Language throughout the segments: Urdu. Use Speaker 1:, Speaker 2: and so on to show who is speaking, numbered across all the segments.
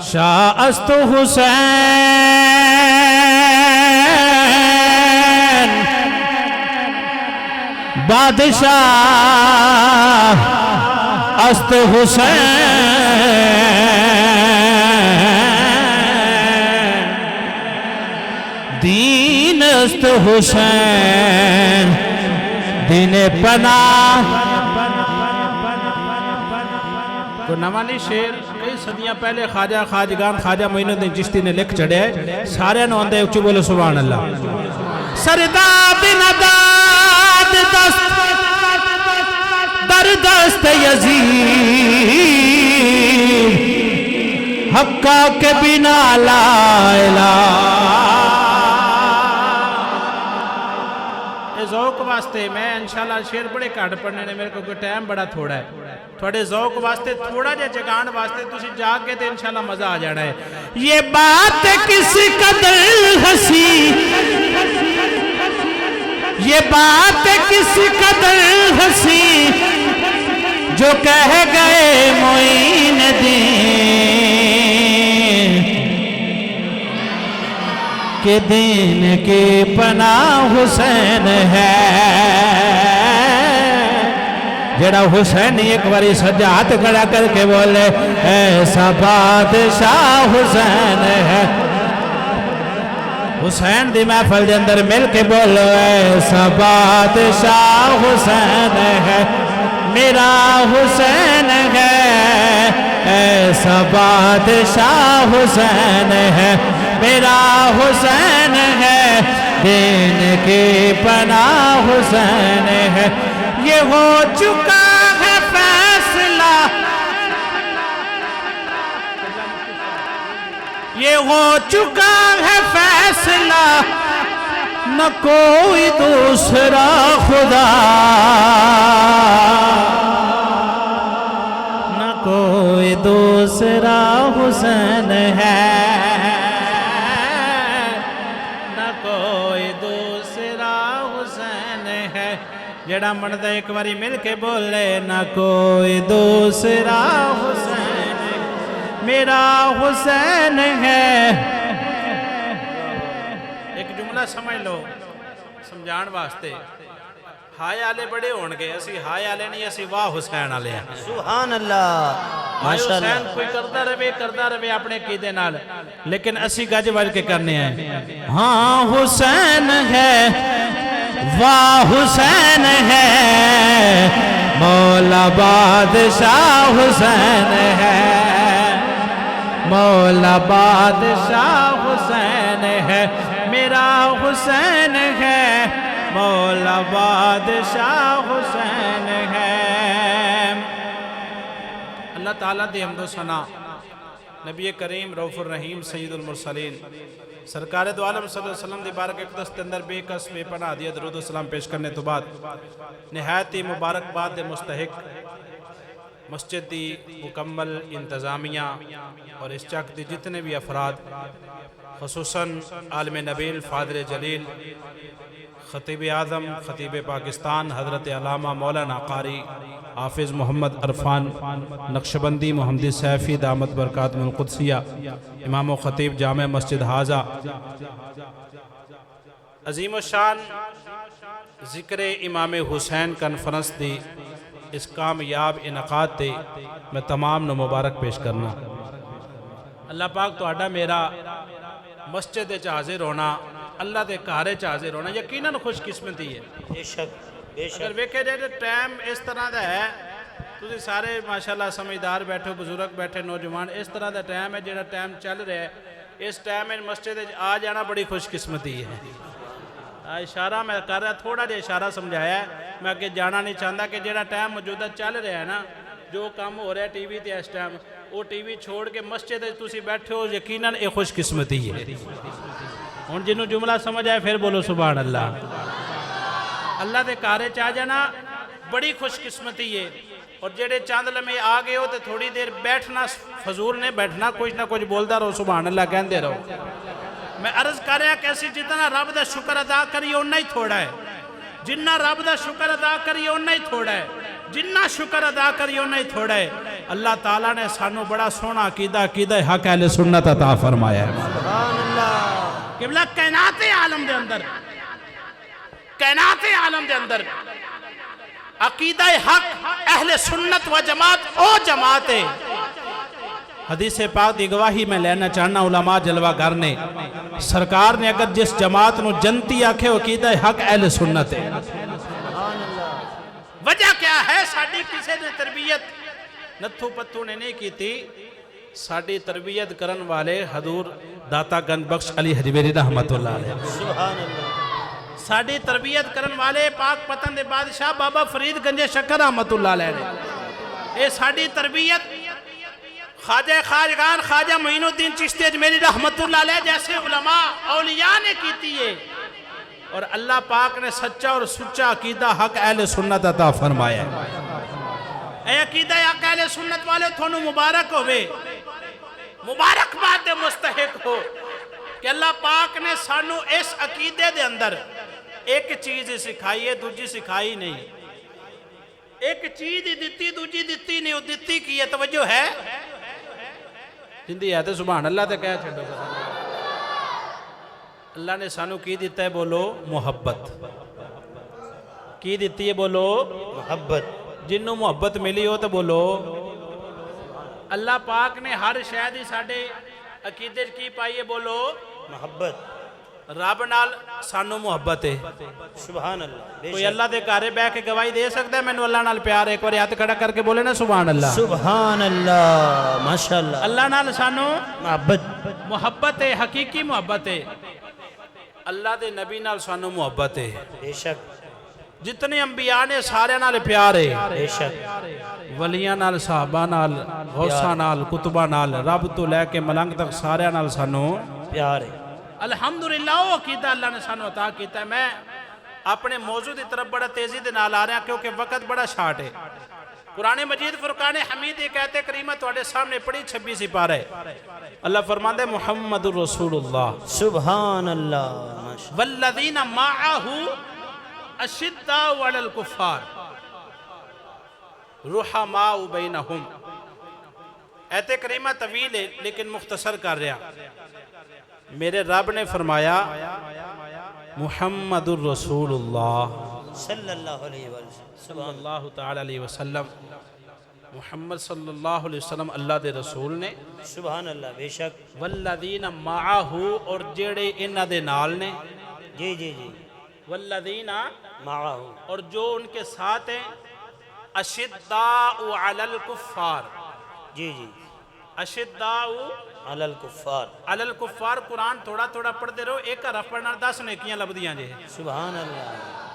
Speaker 1: شاہ است حسین بادشاہ است حسین دین است حسین دین پناہ کو نوالی شیر کئی صدیاں پہلے خواجہ خواجگان خواجہ معین الدین چشتی نے لکھ چڑھے سارے نوندے اچھو بولو سبحان اللہ سرداد نداد دست در دست یزید حقا کے بنا لا الہ ذوق واسطے میں انشاءاللہ شیر بڑے کاٹ پڑھنے نے میرے کو کوئی ٹائم بڑا تھوڑا ہے تھوڑے ذوق واسطے تھوڑا جے جگان واسطے تُسی جاگ کے تے انشاءاللہ مزہ آ جانا ہے یہ بات کس قدر ہنسی یہ بات کس قدر ہنسی جو کہہ گئے معین الدین کہ دین کی پناہ حسین ہے جڑا حسین ایک باری سجا ہاتھ کھڑا کر کے بولے ایسا بادشاہ حسین ہے حسین دی محفل دے اندر مل کے بولو ایسا بادشاہ حسین ہے میرا حسین ہے ایسا بادشاہ حسین ہے میرا حسین ہے دین کی پناہ حسین ہے یہ ہو چکا ہے فیصلہ یہ ہو چکا ہے فیصلہ نہ کوئی دوسرا خدا نہ کوئی دوسرا حسین ہے جڑا مرد ایک باری مل کے بولے نہ کوئی دوسرا حسین میرا حسین ہے ایک جملہ سمجھ لو سمجھان واسطے ہائے آلے بڑے ہونگے اسی ہائے آلے نہیں اسی واہ حسین آلے ہیں
Speaker 2: سبحان اللہ
Speaker 1: حسین کوئی کردہ روے اپنے قیدے نال لیکن اسی گج بج کے کرنے ہیں ہاں حسین ہے واہ حسین ہے مولا بادشاہ حسین ہے مولا بادشاہ حسین ہے میرا حسین ہے مولا بادشاہ حسین ہے اللہ تعالیٰ دی حمد و ثنا نبی کریم رؤوف الرحیم سید المرسلین سرکار دو عالم صلی اللہ علیہ وسلم دی بارک اقدس کے اندر بے کس بے پناہ دیا درود و سلام پیش کرنے تو بعد نہایت ہی مبارک باد دے مستحق مسجد دی مکمل انتظامیہ اور اس چک دی جتنے بھی افراد خصوصاً عالم نبیل فاضل جلیل خطیب اعظم خطیب پاکستان حضرت علامہ مولانا قاری حافظ محمد عرفان نقشبندی محمد سیفی دامت برکاتہ القدسیہ امام و خطیب جامع مسجد حاضہ عظیم الشان ذکر امام حسین کنفرنس دی اس کامیاب انعقاد تے میں تمام نو مبارک پیش کرنا اللہ پاک تو آڈا میرا مسجد حاضر ہونا اللہ دے کارے حاضر ہونا یقیناً خوش قسمتی ہے
Speaker 2: بے شک
Speaker 1: اگر ویکھے جائے ٹائم اس طرح دا ہے تسی سارے ماشاءاللہ سمجھدار بیٹھو بزرگ بیٹھے نوجوان اس طرح دا ٹائم ہے جڑا ٹائم چل رہا ہے اس ٹائم میں مسجد آ جانا بڑی خوش قسمتی ہے اشارہ میں کر رہا تھوڑا جا اشارہ سمجھایا ہے میں کہ جانا نہیں چاہتا کہ جڑا ٹائم موجودہ چل رہا ہے نا جو کام ہو رہا ہے ٹی وی تے اس ٹائم وہ ٹی وی چھوڑ کے مسجد تسی بیٹھے ہو یقیناً ایک خوش قسمتی ہے ہن جنہوں جملہ سمجھ آئے پھر بولو سبحان اللہ اللہ دے کارے چاہ جانا بڑی خوش قسمتی ہے اور جڑے چاند لمحے آ گئے ہو تو تھوڑی دیر بیٹھنا فضول نے بیٹھنا کچھ نہ کچھ بولتا رہو سبحان اللہ کہندے رہو میں عرض کر رہا کیسی جتنا رب دا شکر ادا کری اُنہ ہی تھوڑا ہے جنہ رب دا شکر ادا کری اُنہ ہی تھوڑا ہے جنہ شکر ادا کری اُنہ ہی تھوڑا ہے اللہ تعالیٰ نے سانو بڑا سونا عقیدہ حق اہل سنت عطا فرمایا ہے
Speaker 2: سبحان اللہ
Speaker 1: قبلہ کائنات عالم دے اندر عقیدہ حق اہل سنت و جماعت او جماعت ہے حدیث پاک دی گواہی میں لینا چاہنا علماء جلوہ گر نے سرکار نے اگر جس جماعت نو جنتی آکھے عقیدہ حق اہل سنت ہے وجہ کیا ہے ساڑھی کسے نے تربیت نتھو پتھو نے نہیں کی تھی ساڑھی تربیت کرن والے حضور داتا گن بخش علی حجویری رحمت اللہ علیہ
Speaker 2: سبحان اللہ
Speaker 1: ساڑھی تربیت کرن والے پاک پتن دے بادشاہ بابا فرید گنج شکر رحمت اللہ علیہ اے ساڑھی تربیت خواجہ خواجگان خواجہ معین الدین چشتی اجمیری رحمت اللہ علیہ جیسے علماء اولیاء نے کیتی ہے اور اللہ پاک نے سچا اور سچا عقیدہ حق اہل سنت عطا فرمایا ہے اے عقیدہ حق اہل سنت والے تھونو مبارک ہوئے مبارک بات دے مستحق ہو کہ اللہ پاک نے سانو اس عقیدے دے اندر ایک چیز سکھائی ہے دوجی سکھائی نہیں ایک چیز دیتی دوجی دیتی نہیں دیتی کی ہے توجہ ہے جندی آتے سبحان اللہ تے کہا چھڑو اللہ نے سانو کی دیتا ہے بولو محبت کی دیتی ہے بولو
Speaker 2: محبت
Speaker 1: جنہوں محبت ملی ہو تو بولو اللہ پاک نے ہر شاید ہی ساڑھے عقیدے کی پائی ہے بولو
Speaker 2: محبت
Speaker 1: رب نال سانو محبت ہے
Speaker 2: سبحان اللہ بے
Speaker 1: کوئی
Speaker 2: شک
Speaker 1: اللہ دے کارے بیٹھ کے گواہی دے سکتا ہے میں نے اللہ نال پیار ہے ایک بار ہاتھ کھڑا کر کے بولے نا سبحان اللہ
Speaker 2: سبحان اللہ ماشاءاللہ
Speaker 1: اللہ نال سانو
Speaker 2: محبت
Speaker 1: ہے حقیقی محبت ہے اللہ دے نبی نال سانو محبت ہے
Speaker 2: بے شک
Speaker 1: جتنے انبیاء نے سارے نال پیار ہے
Speaker 2: بے شک
Speaker 1: ولیاں نال صحابہ نال غوثہ نال کتبہ نال رب تو لے کے ملنگ تک سارے نال سانو
Speaker 2: پیار ہے
Speaker 1: الحمدللہ وہ عقیدہ اللہ نے سانو عطا کیتا ہے میں اپنے موضوع دی طرف بڑا تیزی دے نال آ رہا کیونکہ وقت بڑا شارٹ ہے قرآن مجید فرقان حمید یہ کہتے کریمہ تواڈے سامنے پڑھی 26 پارہ ہے اللہ فرماندے محمد رسول اللہ
Speaker 2: سبحان اللہ
Speaker 1: والذین معاہو اشداء علی الکفار رحماء بینہم ایت کریمہ طویل ہے لیکن مختصر کر رہا میرے رب نے فرمایا محمد الرسول اللہ
Speaker 2: صلی اللہ علیہ وسلم
Speaker 1: صلی اللہ تعالی علیہ وسلم محمد صلی اللہ علیہ وسلم اللہ دے رسول نے
Speaker 2: سبحان اللہ بے شک
Speaker 1: والذین معاہو اور جیڑے انہ دے نال نے
Speaker 2: جی جی جی
Speaker 1: والذین
Speaker 2: معاہو
Speaker 1: اور جو ان کے ساتھ ہیں اشداء علی الکفار
Speaker 2: جی جی
Speaker 1: اشداء
Speaker 2: علی الکفار
Speaker 1: علی الکفار قرآن تھوڑا تھوڑا پڑھ دے رہو ایک حرف پڑھنا 10 نیکیاں لبدیاں جے
Speaker 2: سبحان اللہ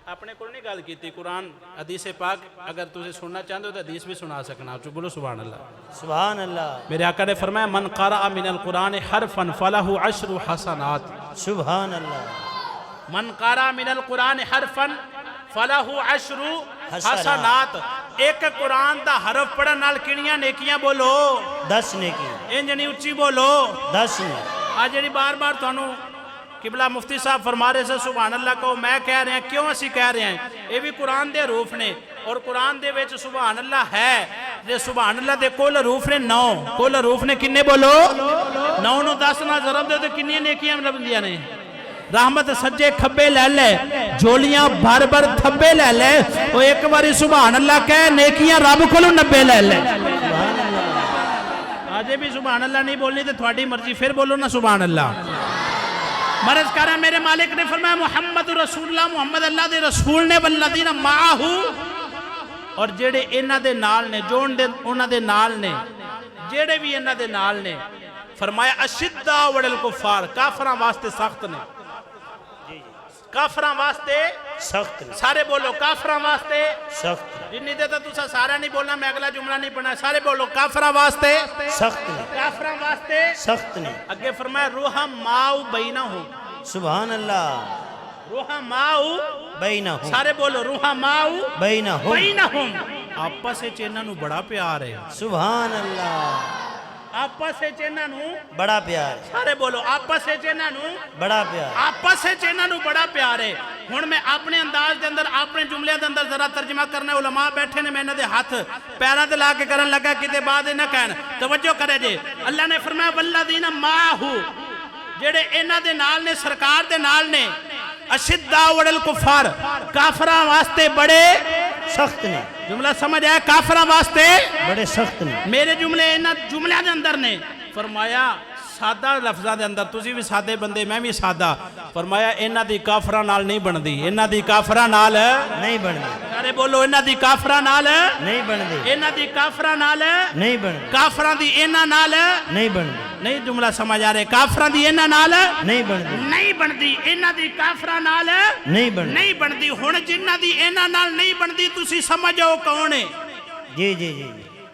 Speaker 1: اپنے کو نہیں گال کی تھی قرآن حدیث پاک اگر تجھے سننا چاہتے ہو تو حدیث بھی سنا سکنا تو بولو سبحان اللہ
Speaker 2: سبحان اللہ
Speaker 1: میرے آقا نے فرمایا من قرأ من القرآن حرفا فلہ 10 حسنات
Speaker 2: سبحان اللہ
Speaker 1: من قرأ من القرآن حرفا فلہ 10 حسنات ایک قرآن دا حرف پڑھن نال کنیاں نیکیاں بولو
Speaker 2: 10 نیکی
Speaker 1: انجنی اچھی بولو
Speaker 2: 10
Speaker 1: آج جڑی بار بار تھانو قبلہ مفتی صاحب فرما رہے سے سبحان اللہ کو میں کہہ رہے ہیں کیوں اسی کہہ رہے ہیں یہ بھی قرآن دے حروف نے اور قرآن دے ویچ سبحان اللہ ہے یہ سبحان اللہ دے کل حروف نے 9 کل حروف نے کنے بولو 9 نو 10 نہ ضرب دے تو کنی نیکیاں لبندیاں نے رحمت سجے کھبے لے لے جولیاں بھر بھر تھبے لے لے وہ ایک باری سبحان اللہ کہے نیکیاں رب کھلو 90 لے لے آجے بھی سبحان اللہ نہیں بولنی تو تھوڑی مرضی پھر بولو نا سبحان اللہ مرض کہہ رہا میرے مالک نے فرمایا محمد رسول اللہ محمد اللہ دے رسول نے والذین معاہو اور جیڑے انہ دے نال نے جو انہ دے نال نے جیڑے بھی انہ دے نال نے فرمایا اشداء علی الکفار کافران واسطے سخت نے کافران واسطے
Speaker 2: سخت
Speaker 1: سارے بولو کافران واسطے
Speaker 2: سخت
Speaker 1: جنہی دیتا تو سارا نہیں بولنا میں اگلا جملہ نہیں پڑھنا سارے بولو کافران واسطے
Speaker 2: سخت
Speaker 1: کافران واسطے
Speaker 2: سخت نے
Speaker 1: اگے فرمایا رحماء بینہم
Speaker 2: سبحان اللہ
Speaker 1: رحماء
Speaker 2: بینہم
Speaker 1: سارے بولو رحماء
Speaker 2: بینہم
Speaker 1: بینہم آپس سے چینہ نو بڑا پیار ہے
Speaker 2: سبحان اللہ
Speaker 1: آپس سے چینہ نو
Speaker 2: بڑا پیار ہے
Speaker 1: سارے بولو آپس سے چینہ نو
Speaker 2: بڑا پیار
Speaker 1: آپس سے چینہ نو بڑا پیار ہے ہن میں اپنے انداز دے اندر اپنے جملے دے اندر ذرا ترجمہ کرنا ہے علماء بیٹھے نے میں انہاں دے ہاتھ پیراں تے لا کے کرن لگا کتے بعد نہ کہن توجہ کرے جے اللہ نے فرمایا والذین معہ جڑے انہاں دے نال نے سرکار دے نال نے اشداء علی الکفار کافراں واسطے بڑے
Speaker 2: سخت نے
Speaker 1: جملہ سمجھ آیا کافراں واسطے
Speaker 2: بڑے سخت نے
Speaker 1: میرے جملے انہاں جملے دے اندر نے فرمایا سادہ لفظاں دے اندر تسی بھی سادے بندے میں بھی سادہ فرمایا انہاں دی کافراں نال نہیں بندی انہاں دی کافراں نال
Speaker 2: نہیں بندی
Speaker 1: ارے بولو انہاں دی کافراں نال
Speaker 2: نہیں بندی
Speaker 1: انہاں دی کافراں نال
Speaker 2: نہیں بندی
Speaker 1: کافراں دی انہاں نال
Speaker 2: نہیں بندی
Speaker 1: نہیں جملہ سمجھ آ رہے کافراں دی انہاں نال
Speaker 2: نہیں بندی
Speaker 1: نہیں بندی انہاں دی کافراں نال
Speaker 2: نہیں بندی
Speaker 1: نہیں بندی ہن جنہاں دی انہاں نال نہیں بندی تسی سمجھو کون ہے
Speaker 2: جی جی جی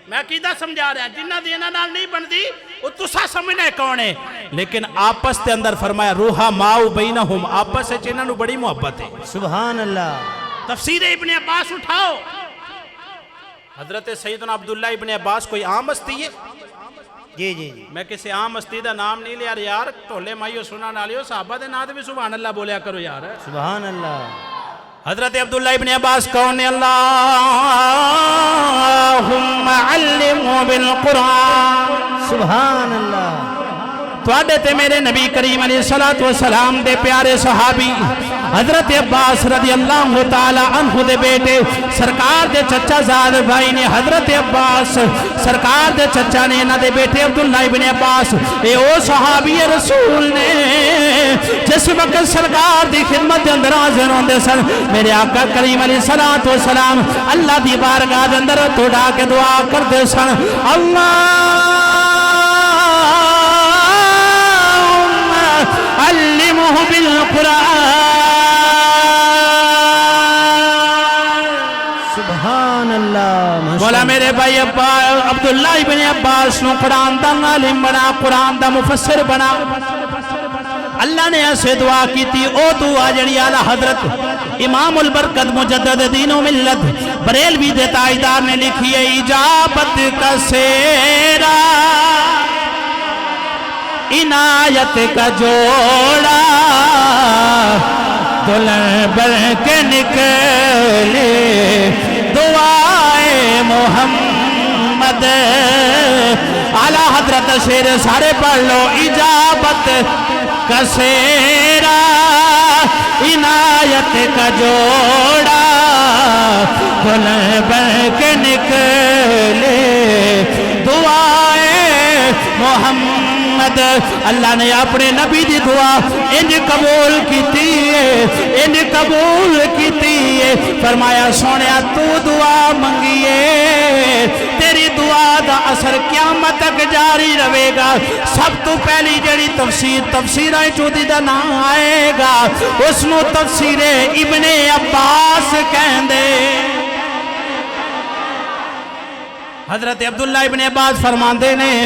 Speaker 1: میں کیدا سمجھا رہا جنہ دی انہاں نال نہیں بندی وہ تسا سمجھنا ہے کون ہے لیکن آپس دے اندر فرمایا روحا ماؤ بینہم آپس سے انہاں نو بڑی محبت ہے
Speaker 2: سبحان اللہ
Speaker 1: تفسیر ابن عباس اٹھاؤ حضرت سیدنا عبداللہ ابن عباس کوئی عام ہستی ہے
Speaker 2: جی جی جی
Speaker 1: میں کسی عام ہستی دا نام نہیں لیا یار ٹھولے مائیو سننا نالیو صحابہ دے نام بھی سبحان اللہ بولیا کرو یار
Speaker 2: سبحان اللہ
Speaker 1: حضرت عبداللہ ابن عباس کون ہے اللہم علمہ بالقرآن
Speaker 2: سبحان اللہ
Speaker 1: توڑے تے میرے نبی کریم علیہ السلام دے پیارے صحابی حضرت عباس رضی اللہ تعالی عنہ دے بیٹے سرکار دے چچا زاد بھائی نے حضرت عباس سرکار دے چچا نے انہ دے بیٹے عبداللہ ابن عباس اے او صحابی رسول نے جس وقت سرکار دی خدمت دے اندر حاضر ہوندے سن میرے آقا کریم علیہ السلام اللہ دی بارگاہ دے اندر توڑا کے دعا کر دے سن علمہ بالقرآن
Speaker 2: سبحان اللہ
Speaker 1: بولا میرے بھائی عبداللہ ابن عباس نو قرآن دا عالم بنا قرآن دا مفسر بنا اللہ نے ایسے دعا کی تھی او دعا جڑی اعلی حضرت امام البرکت مجدد دین و ملت بریلوی دے تاجدار نے لکھی ہے اجابت کا سیرا عنایت کا جوڑا دلہن بن کے نکلے دعائے محمد اعلی حضرت شیر سارے پڑھ لو اجابت کا سیرا عنایت کا جوڑا دلہن بن کے نکلے دعائے محمد اللہ نے اپنے نبی دی دعا انج قبول کیتی ہے انج قبول کیتی ہے فرمایا سونیا تو دعا منگیے تیری دعا دا اثر قیامت تک جاری رہے گا سب تو پہلی جڑی تفسیر چودی دا نام آئے گا اس نو تفسیر ابن عباس کہندے حضرت عبداللہ ابن عباس فرماندے نے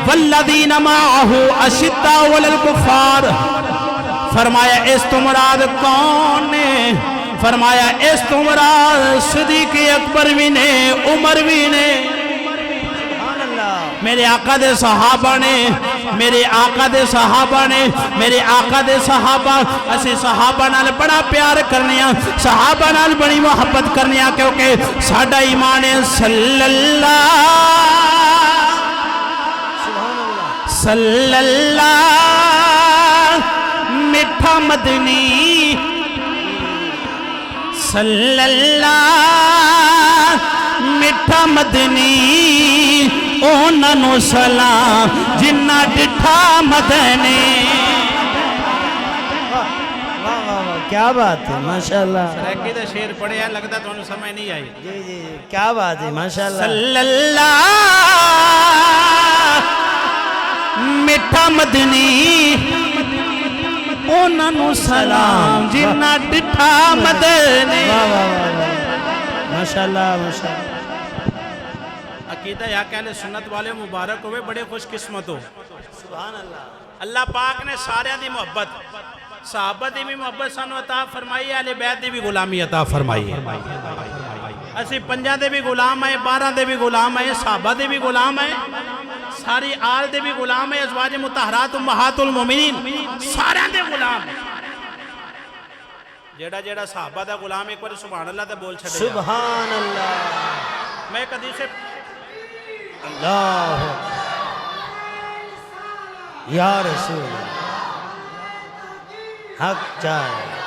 Speaker 1: والذین معہ اشداء علی الکفار فرمایا اس تو مراد کون نے فرمایا اس تو مراد صدیق اکبر بھی نے عمر بھی نے میرے آقا دے صحابہ نے میرے آقا دے صحابہ نے میرے آقا دے صحابہ اسی صحابہ نال بڑا پیار کرنیاں صحابہ نال بڑی محبت کرنیاں کیونکہ ساڑھا ایمان صلی اللہ صلی اللہ مٹھا مدنی صلی اللہ مٹھا مدنی اونا نو سلام جنہ ڈٹھا مدنی
Speaker 2: کیا بات ہے ماشاءاللہ
Speaker 1: سریکی دا شیر پڑھے ہیں لگتا تو انہوں سمجھ نہیں آئی
Speaker 2: جی جی کیا بات ہے ماشاءاللہ
Speaker 1: صلی اللہ مٹھا مدنی اونا نو سلام جنہ ڈٹھا مدنی
Speaker 2: ماشاءاللہ ماشاءاللہ
Speaker 1: عقیدہ یا کہلے سنت والے مبارک ہوئے بڑے خوش قسمت ہو
Speaker 2: سبحان اللہ
Speaker 1: اللہ پاک نے سارے دی محبت صحابہ دی بھی محبت سانو عطا فرمائی اہل بیت دی بھی غلامی عطا فرمائی اسی پنجہ دے بھی غلام ہے 12 دے بھی غلام ہے صحابہ دے بھی غلام ہے ساری آل دے بھی غلام ہے ازواج مطہرات امہات المومنین سارے دے غلام جیڑا جیڑا صحابہ دا غلام ایک بار سبحان اللہ تے بول چھڑے
Speaker 2: سبحان اللہ
Speaker 1: میں ایک حدیث سے
Speaker 2: اللہ یا رسول حق چاہے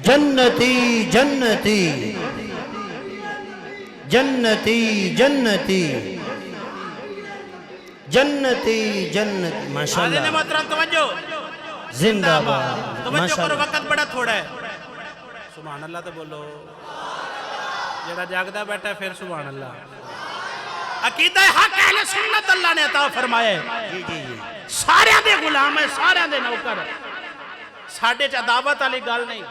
Speaker 2: جنتی جنتی جنتی جنتی جنتی جنتی ماشاء
Speaker 1: حاضرین
Speaker 2: اللہ
Speaker 1: محترم توجہ
Speaker 2: زندہ باد
Speaker 1: توجہ
Speaker 2: ماشاء
Speaker 1: کرو
Speaker 2: اللہ
Speaker 1: وقت بڑا تھوڑا ہے سبحان اللہ تے بولو جیڑا جاگدا بیٹھا ہے پھر سبحان اللہ عقیدہ حق اہل سنت اللہ نے عطا فرمایا ہے
Speaker 2: جی جی جی
Speaker 1: سارے دے غلام ہے سارے دے نوکر ساڈے چ عداوت والی گل نہیں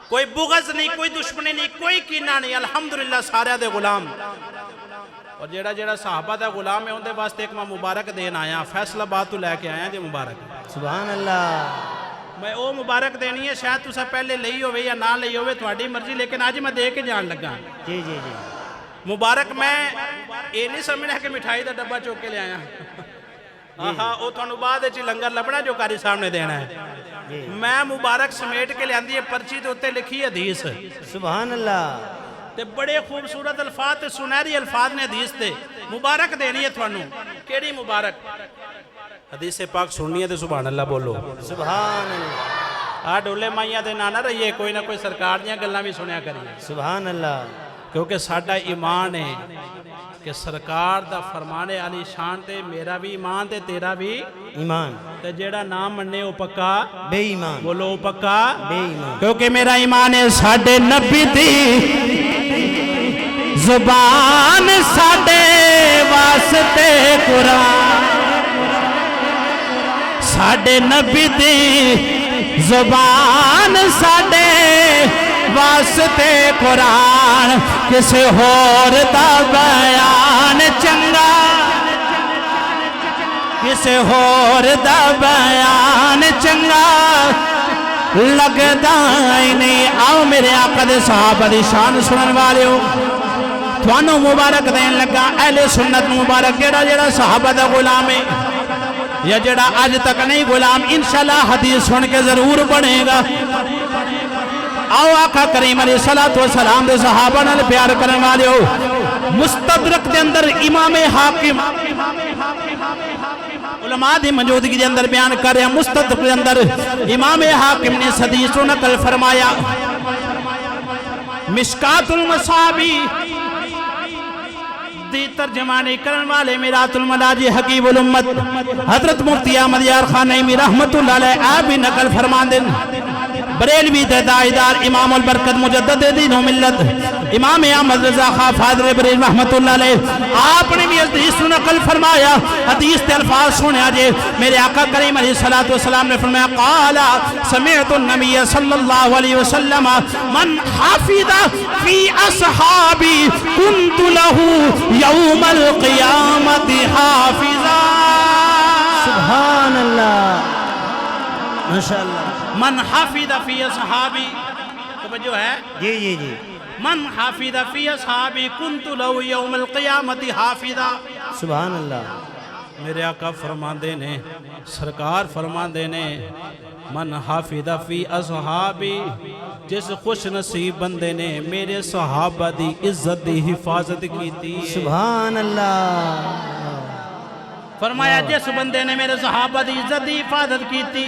Speaker 1: کوئی بغض نہیں کوئی دشمنی نہیں کوئی کینہ نہیں الحمدللہ سارے دے غلام اور جیڑا جیڑا صحابہ دا غلام ہے ان دے واسطے ایک میں مبارک دین آیا فیصل آباد تو لے کے آیا جی مبارک
Speaker 2: سبحان اللہ
Speaker 1: میں او مبارک دینی ہے شاید تسا پہلے لئی ہوئے یا نہ لئی ہوئے تھوڑی مرضی لیکن آج میں دے کے جان لگا
Speaker 2: جی جی جی
Speaker 1: مبارک میں یہ نہیں سمجھنا کہ مٹھائی دا ڈبہ چوک کے لے آیا ہاں او تھانو بعد وچ لنگر لبنا جو قاری صاحب نے دینا ہے میں مبارک سمیٹ کے لے آندی ہے پرچی تے اوتے لکھی حدیث
Speaker 2: سبحان اللہ
Speaker 1: تے بڑے خوبصورت الفاظ تے سنہری الفاظ نے حدیث تے مبارک دینی ہے تھانو کیڑی مبارک حدیث پاک سننی ہے تے سبحان اللہ بولو
Speaker 2: سبحان اللہ
Speaker 1: ڈولے مائیاں دے نانا رہیے کوئی نہ کوئی سرکار دیاں گلاں بھی سنیا کریے
Speaker 2: سبحان اللہ
Speaker 1: کیونکہ ساڈا ایمان ہے کہ سرکار دا فرمانے علی شان تے میرا بھی ایمان تے تیرا بھی
Speaker 2: ایمان
Speaker 1: تے جیڑا نام مننے او پکا
Speaker 2: بے ایمان
Speaker 1: بولو او پکا
Speaker 2: بے ایمان
Speaker 1: کیونکہ میرا ایمان ہے ساڈے نبی دی زبان ساڈے واسطے قرآن ساڈے نبی دی زبان ساڈے واسطے قرآن کسے ہور دا بیان چنگا کسے ہور دا بیان چنگا لگدا ہی نہیں آؤ میرے آقا دے صحابہ دی شان سنن والے ہو تھانو مبارک دین لگا اہل سنت مبارک جیڑا جیڑا صحابہ دا غلام ہے یا جیڑا آج تک نہیں غلام انشاءاللہ حدیث سن کے ضرور بنے گا آؤ آقا کریم علیہ السلام دے صحابہ نال پیار کرنے والے ہو مستدرک دے اندر امام حاکم علماء دی موجودگی دے اندر بیان کر رہے ہیں مستدرک دے اندر امام حاکم نے حدیث نقل فرمایا مشکات المصابی دی ترجمانی کرن والے میرات الملاجی حقیب الامت حضرت مفتی احمد یار خان نعیمی رحمت اللہ علیہ آپ بھی نقل فرمان دیں بریلوی دائیدار امام البرکت مجدد دین و ملت امام احمد رضا خان فادر بریل رحمت اللہ علیہ آپ نے بھی حدیث نقل فرمایا حدیث تے الفاظ سنے آجے میرے آقا کریم علیہ السلام نے فرمایا قال سمعت النبی صلی اللہ علیہ وسلم من حافظ فی اصحابی کنت لہو یوم القیامت حافظا
Speaker 2: سبحان اللہ ماشاءاللہ
Speaker 1: من حافظ فی اصحابی توجہ ہے
Speaker 2: جی جی جی
Speaker 1: من حافظ فی اصحابی کنت لہو یوم القیامت حافظا
Speaker 2: سبحان اللہ
Speaker 1: میرے آقا فرماندے نے سرکار فرماندے نے من حافظ فی اصحابی جس خوش نصیب بندے نے میرے صحابہ دی عزت دی حفاظت کی تھی
Speaker 2: سبحان اللہ
Speaker 1: فرمایا جس بندے نے میرے صحابہ دی عزت دی حفاظت کی تھی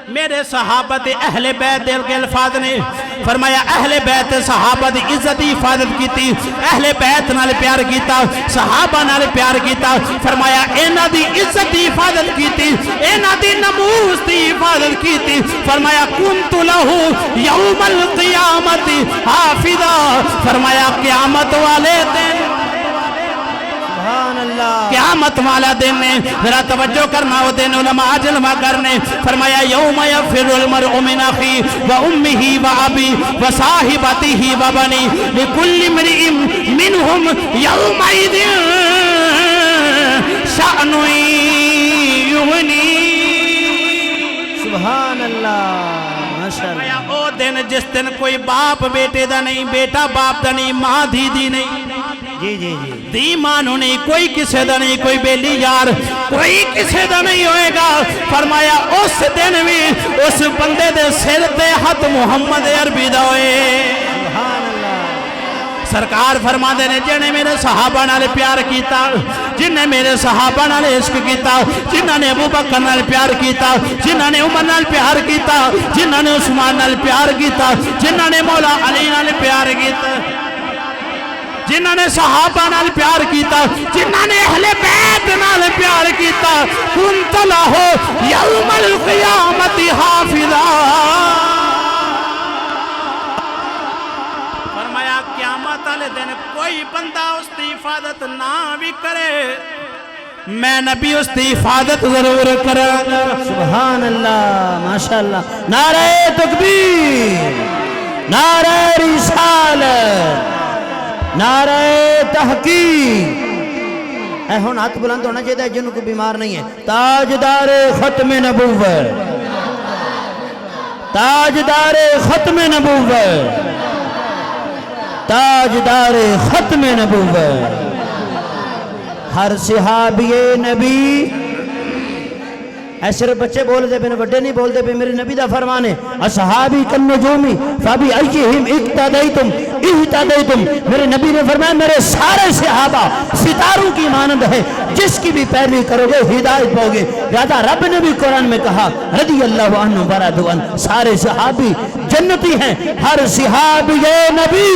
Speaker 1: میرے صحابہ تے اہل بیت دے کے الفاظ نے فرمایا اہل بیت صحابہ دی عزت دی حفاظت کی تھی اہل بیت نال پیار کیتا صحابہ نال پیار کیتا فرمایا اینا دی عزت دی حفاظت کی تھی اینا دی نموز دی حفاظت کی تھی فرمایا کنت لہو یوم القیامت حافظا فرمایا قیامت والے دن
Speaker 2: سبحان اللہ
Speaker 1: قیامت والا دن نے ذرا توجہ کرنا ہو دن علماء جلوہ کرنے فرمایا یوم یفر المرء من اخی و امہ و ابی و صاحبتہ و بنی لکل امرئ منہم یومئذ شأن یغنی
Speaker 2: سبحان اللہ ماشاءاللہ
Speaker 1: فرمایا او دن جس دن کوئی باپ بیٹے دا نہیں بیٹا باپ دا نہیں ماں دھی دی نہیں
Speaker 2: جی جی جی
Speaker 1: دی مانو نہیں کوئی کسے دا نہیں کوئی بیلی یار کوئی کسے دا نہیں ہوئے گا فرمایا اس دن بھی اس بندے دے سر تے ہاتھ محمد عربی دا ہوئے
Speaker 2: سبحان اللہ
Speaker 1: سرکار فرما دے نے جنہیں میرے صحابہ نال پیار کیتا جنہیں میرے صحابہ نال عشق کیتا جنہوں نے ابو بکر نال پیار کیتا جنہوں نے عمر نال پیار کیتا جنہوں نے عثمان نال پیار کیتا جنہوں نے مولا علی نال پیار کیتا جنہوں نے صحابہ نال پیار کیتا جنہوں نے اہل بیت نال پیار کیتا کنت لہو یوم القیامت حافظا فرمایا قیامت والے دن کوئی بندہ اس کی حفاظت نہ بھی کرے میں نبی اس کی حفاظت ضرور کروں
Speaker 2: سبحان اللہ ماشاءاللہ نعرہ تکبیر نعرہ رسالت نعرہ تحقیق اے ہون ہاتھ بلند ہونا چاہتا ہے جنہوں کو بیمار نہیں ہے تاجدار ختم نبوت تاجدار ختم نبوت تاجدار ختم نبوت ہر صحابی نبی ایسے بچے بول دے پہ بڑے نہیں بول دے پہ میرے نبی دا فرمان ہے اصحابی کن نجومی فابی ایہم اقتدیتم اہتدیتم میرے نبی نے فرمایا میرے سارے صحابہ ستاروں کی مانند ہے جس کی بھی پیروی کرو گے ہدایت پاؤ گے لہذا رب نے بھی قرآن میں کہا رضی اللہ عنہ ورضوا عنہ سارے صحابی جنتی ہیں ہر صحابی نبی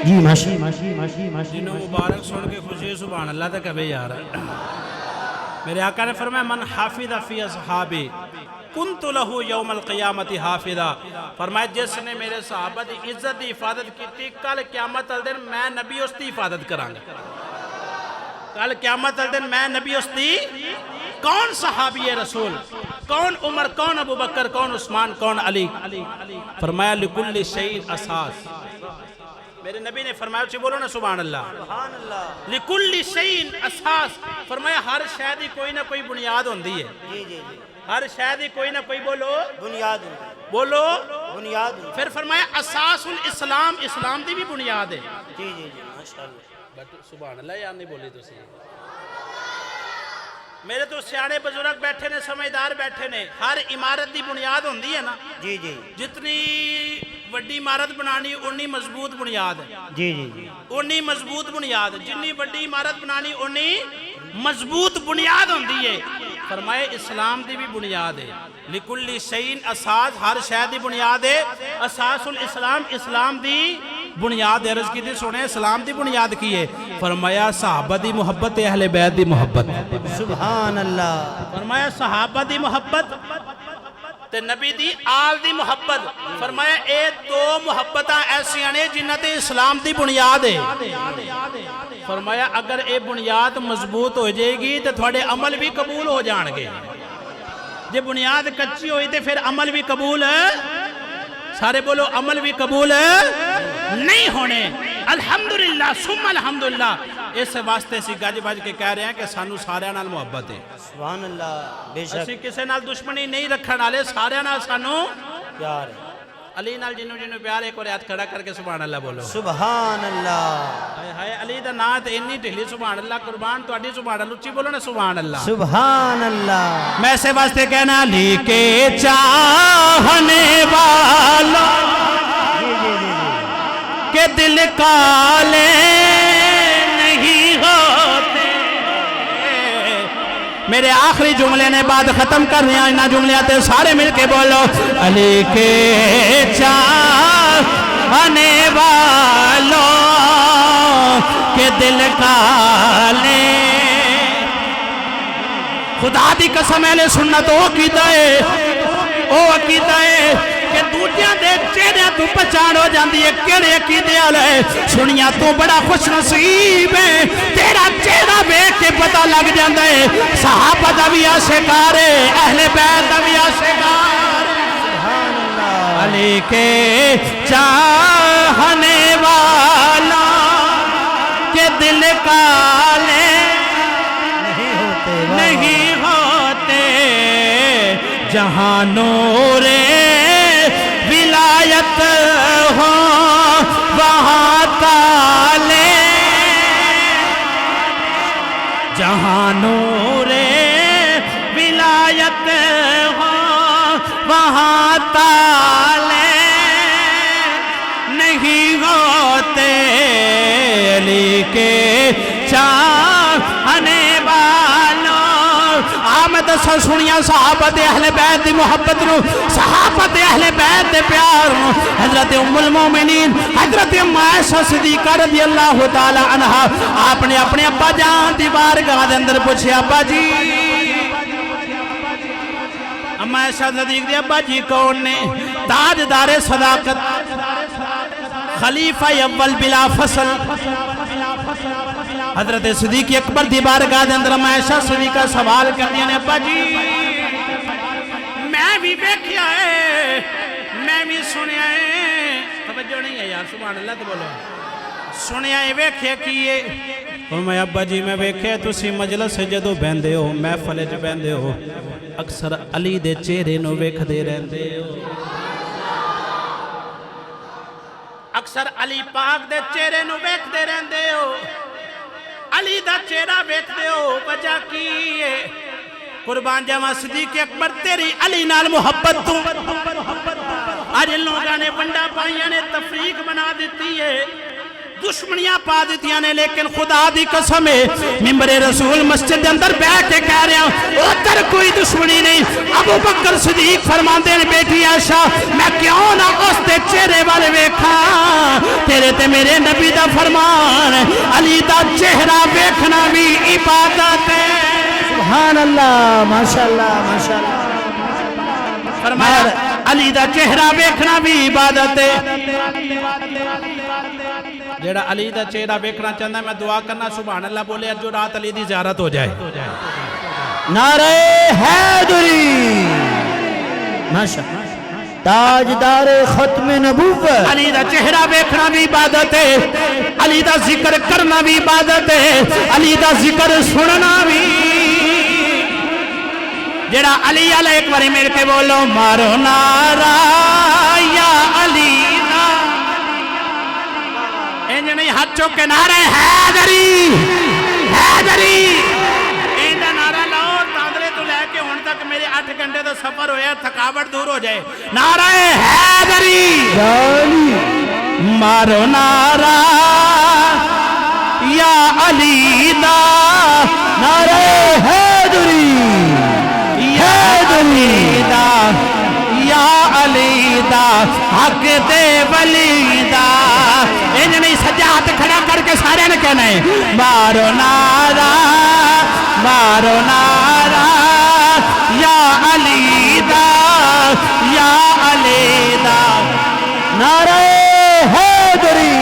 Speaker 2: جی ماشی ماشی ماشی ماشی
Speaker 1: جنہوں مبارک سن کے خوشی سبحان اللہ تک کبھی یار میرے آقا نے فرمایا من حافظ فی اصحابی کنت لہو یوم القیامت حافظا فرمایا جس نے میرے صحابہ دی عزت دی حفاظت کی تھی کل قیامت الدن میں نبی اس دی حفاظت کرانگا کل قیامت الدن میں نبی اس دی کون صحابی رسول کون عمر کون ابو بکر کون عثمان کون علی فرمایا لکل شیء اساس میرے نبی نے فرمایا اچھی بولو نا سبحان اللہ لکل شیء اساس فرمایا ہر شے دی کوئی نہ کوئی بنیاد ہوندی ہے ہر شے دی کوئی نہ کوئی بولو
Speaker 2: بنیاد
Speaker 1: بولو
Speaker 2: بنیاد
Speaker 1: پھر فرمایا اساس الاسلام اسلام دی بھی بنیاد ہے
Speaker 2: جی جی جی ماشاءاللہ
Speaker 1: سبحان اللہ یار نہیں بولی تو سی میرے تو سیانے بزرگ بیٹھے نے سمجھدار بیٹھے نے ہر عمارت دی بنیاد ہوندی ہے نا
Speaker 2: جی جی
Speaker 1: جتنی وڈی عمارت بنانی انی مضبوط بنیاد ہے
Speaker 2: جی جی جی
Speaker 1: انی مضبوط بنیاد جنی وڈی عمارت بنانی انی مضبوط بنیاد ہوندی ہے فرمائے اسلام دی بھی بنیاد ہے لکل شیء اساس ہر شے دی بنیاد ہے اساس الاسلام اسلام دی بنیاد عرض کی تھی سنے اسلام دی بنیاد کی ہے فرمایا صحابہ دی محبت اہل بیت دی محبت
Speaker 2: سبحان اللہ
Speaker 1: فرمایا صحابہ دی محبت تے نبی دی آل دی محبت فرمایا اے دو محبتاں ایسی ہیں جنہ تے اسلام دی بنیاد ہے فرمایا اگر اے بنیاد مضبوط ہو جائے گی تو تھوڑے عمل بھی قبول ہو جان گے جب بنیاد کچی ہوئی تے پھر عمل بھی قبول ہے سارے بولو عمل بھی قبول نہیں ہونے الحمدللہ ثم الحمدللہ اس واسطے سی گج بج کے کہہ رہے ہیں کہ سانو سارے نال محبت ہے
Speaker 2: سبحان اللہ بے شک
Speaker 1: اسی کسے نال دشمنی نہیں رکھن والے سارے نال سانو
Speaker 2: پیار ہے
Speaker 1: علی نال جنوں جنوں پیار ایک اور ہاتھ کھڑا کر کے سبحان اللہ بولو
Speaker 2: سبحان اللہ
Speaker 1: ہائے ہائے علی دا نام تے انی ڈھلی سبحان اللہ قربان تہاڈی سبحان اللہ اچھی بولو نا سبحان اللہ
Speaker 2: سبحان اللہ
Speaker 1: میں سے واسطے کہنا علی کے چاہنے والا کہ دل کالے نہیں ہوتے میرے آخری جملے نے بعد ختم کر رہے ہیں جملے آتے سارے مل کے بولو علی کے چاہنے والوں کہ دل کالے خدا دی قسم اہل سنت او عقیدہ ہے کہ دوجیاں دے چہرے تو پہچان ہو جاندی ہے کیڑے عقیدے والے سنیاں تو بڑا خوش نصیب ہے تیرا چہرہ دیکھ کے پتہ لگ جاندا ہے صحابہ دا بھی عاشقار ہے اہل بیت دا بھی عاشقار
Speaker 2: سبحان اللہ
Speaker 1: علی کے چاہنے والا کہ دل کالے نہیں ہوتے جہاں نور ولایت ہو وہاں
Speaker 2: جہاں نور ولایت ہو وہاں تالے نہیں ہوتے علی کے چاہنے والوں آمد سے سنیا صحابت اہل بیت دی محبت نو صحابت اہل بیت دے پیار نو حضرت ام المومنین حضرت ام عائشہ صدیقہ رضی اللہ تعالی عنہ آپ نے اپنے ابا جان دی بارگاہ دے اندر پوچھے ابا جی ام عائشہ صدیق دے ابا جی کون نے تاجدار صداقت خلیفہ اول بلا فصل حضرت صدیق اکبر دی بارگاہ دے اندر عائشہ صدیقہ سوال کر دیا نے ابا جی میں بھی بیکھیا ہے میں بھی سنیا ہے توجہ نہیں ہے یار سبحان اللہ تو بولو سنیا ہے بیکھیا کیے فرمایا ابا جی میں بیکھیا تسی مجلس سے جدو بیندے ہو محفل وچ بیندے ہو اکثر علی دے چہرے نو ویکھدے رہندے ہو اکثر علی پاک دے چہرے نو ویکھدے رہندے ہو علی دا چہرہ بیٹھتے ہو وجہ کی ہے قربان جاواں صدیق اکبر تیری علی نال محبت تو آج ان لوگاں نے ونڈا پائیاں نے تفریق بنا دیتی ہے دشمنیاں پا دیتیاں نے لیکن خدا دی قسم ہے ممبر رسول مسجد اندر بیٹھ کے کہہ رہے ہیں ادھر کوئی دشمنی نہیں ابو بکر صدیق فرماندے نے بیٹی عائشہ میں کیوں نہ اس تے چہرے والے ویکھا تیرے تے میرے نبی دا فرمان علی دا چہرہ ویکھنا بھی عبادت ہے سبحان اللہ ماشاءاللہ ماشاءاللہ فرمایا علی دا چہرہ ویکھنا بھی عبادت ہے جیڑا علی دا چہرہ بیکھنا چاہتا ہے میں دعا کرنا سبحان اللہ بولے جو رات علی دی زیارت ہو جائے نعرہ حیدری ماشاء تاجدار ختم نبوت علی دا چہرہ بیکھنا بھی عبادت ہے علی دا ذکر کرنا بھی عبادت ہے علی دا ذکر سننا بھی جیڑا علی علیہ ایک باری میرے کے بولو مارو نعرہ یا علی نہیں ہاتھ چوک کے نعرہ حیدری حیدری ایندہ نعرہ لاؤ تاندرے تو لے کے ہون تک میرے 8 گھنٹے تو سفر ہویا تھکاوٹ دور ہو جائے نعرہ حیدری مارو نعرہ یا علی دا نعرہ حیدری حیدری دا یا علی دا حق دے ولی دا انہیں نہیں سجاد کھڑا کر کے سارے نے کہنا ہے مارو نعرہ یا علی دا یا علی دا نعرہ حیدری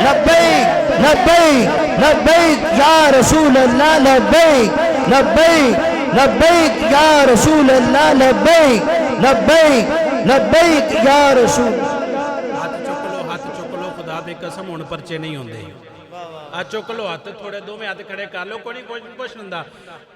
Speaker 2: لبیک لبیک لبیک یا رسول اللہ لبیک لبیک لبیک یا رسول اللہ لبیک لبیک لبیک یا رسول ہاتھ چک لو خدا دے قسم ہون پرچے نہیں ہوندے ہاتھ چک لو ہاتھ تھوڑے دو میں ہاتھ کھڑے کر لو کوئی کچھ نندہ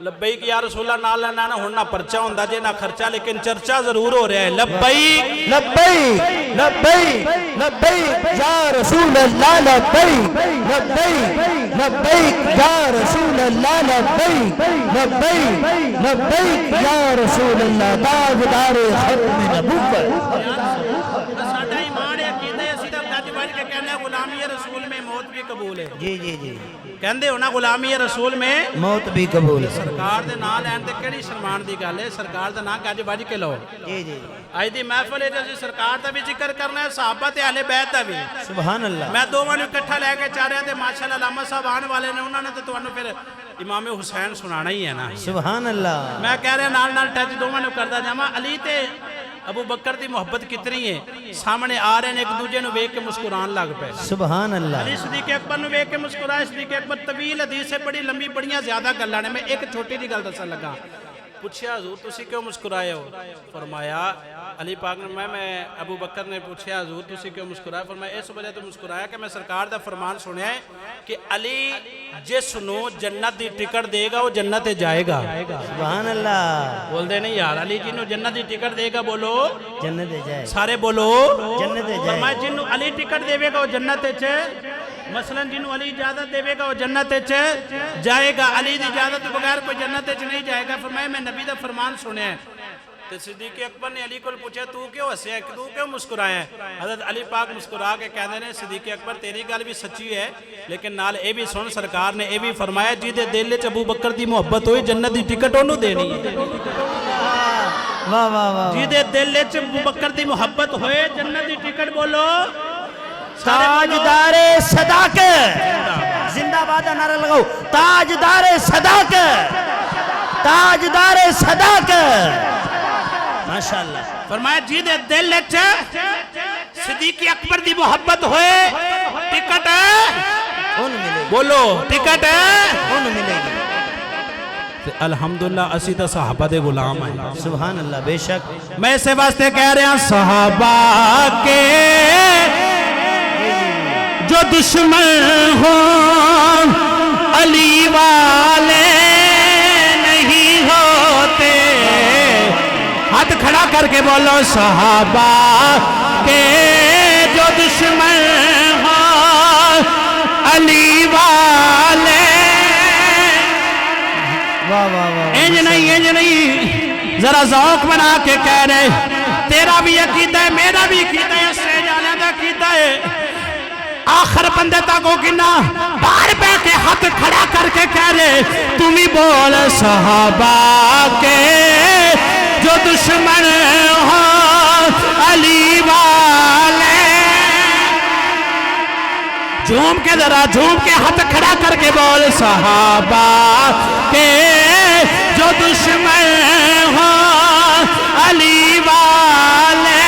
Speaker 2: لبیک یا رسول اللہ نال نانا ہوننا پرچہ ہوندہ جے نہ خرچہ لیکن چرچہ ضرور ہو رہا ہے لبیک لبیک لبیک لبیک یا رسول اللہ لبیک لبیک لبیک یا رسول اللہ لبیک لبیک لبیک یا رسول اللہ تاجدار ختم نبوت ساڈا ایمان ہے عقیدہ ہے سیدھا گج بج کے کہنا ہے غلامی رسول میں موت بھی قبول ہے جی جی جی کہندے ہونا غلامی رسول میں موت بھی قبول ہے سرکار دے نام لین تے کیڑی شرمان دی گل ہے سرکار دا نام گج بج کے لو جی جی اج دی محفل وچ اسی سرکار دا بھی ذکر کرنا ہے صحابہ تے اہل بیت دا بھی سبحان اللہ میں دوواں نوں اکٹھا لے کے چاہ رہا تے ماشاءاللہ علامہ صاحب آن والے نے انہاں نے تے تانوں پھر امام حسین سنانا ہی ہے نا سبحان اللہ میں کہہ رہا نال نال ٹچ دوواں نوں کردا جاواں علی تے ابو بکر دی محبت کتنی ہے سامنے آ رہے ہیں ایک دوجے نو ویکھ کے مسکران لگ پے سبحان اللہ علی صدیق اکبر نو ویکھ کے مسکرائے صدیق اکبر طویل حدیث ہے بڑی لمبی بڑیاں زیادہ گلاں نے میں ایک چھوٹی جی گل دسن لگا پوچھا حضور تسی کیوں مسکرائے ہو فرمایا علی پاک نے میں ابو بکر نے پوچھا حضور تسی کیوں مسکرائے فرمایا اس وجہ تو مسکرایا کہ میں سرکار دا فرمان سنیا ہے کہ علی جس نو جنت دی ٹکٹ دے گا وہ جنت جائے گا سبحان اللہ بول دے نہیں یار علی جی نو جنت دی ٹکٹ دے گا بولو جنت جائے سارے بولو جنت جائے فرمایا جن نو علی ٹکٹ دے گا وہ جنت
Speaker 1: مثلا جنہوں علی اجازت دے گا وہ جنت جائے گا، علی دی اجازت بغیر کوئی جنت نہیں جائے گا۔ فرمایا میں نبی دا فرمان سنے ہیں۔ تو صدیق اکبر نے علی کو پوچھا تو کیوں ہسیا ہے، تو کیوں مسکرایا ہے؟ حضرت علی پاک مسکرا کے کہنے نے صدیق اکبر تیری گل بھی سچی ہے، لیکن نال اے بھی سن سرکار نے اے بھی فرمایا جی دے دل وچ ابو بکر دی محبت ہوئی جنت دی ٹکٹ انہوں دینی ہے۔
Speaker 2: واہ واہ واہ،
Speaker 1: جی دے دل وچ ابو بکر دی محبت ہوئے جنت دی ٹکٹ بولو
Speaker 2: تاجدار صداقت، زندہ باد نعرہ لگاؤ، تاجدار صداقت، تاجدار صداقت، ماشاءاللہ۔
Speaker 1: فرمایا جی دے دل وچ صدیق اکبر دی محبت ہوئے ٹکٹ
Speaker 2: ان ملے گی،
Speaker 1: بولو ٹکٹ
Speaker 2: ان ملے گی۔
Speaker 1: الحمدللہ اسی تا صحابہ دے غلام ہیں،
Speaker 2: سبحان اللہ، بے شک۔
Speaker 1: میں اسے واسطے کہہ رہا صحابہ کے جو دشمن ہوں علی والے نہیں ہوتے، ہاتھ کھڑا کر کے بولو صحابہ کے جو دشمن ہوں علی والے،
Speaker 2: واہ واہ واہ،
Speaker 1: انج نہیں ذرا ذوق بنا کے کہہ رہے تیرا بھی عقیدہ ہے میرا بھی عقیدہ ہے، اسے جانے دا عقیدہ ہے۔ آخر بندے تک ہو گنا باہر بیٹھ کے ہاتھ کھڑا کر کے کہہ رہے تمہیں بول صحابہ کے جو دشمن ہو علی والے، جھوم کے ذرا جھوم کے ہاتھ کھڑا کر کے بول صحابہ کے جو دشمن ہو علی والے،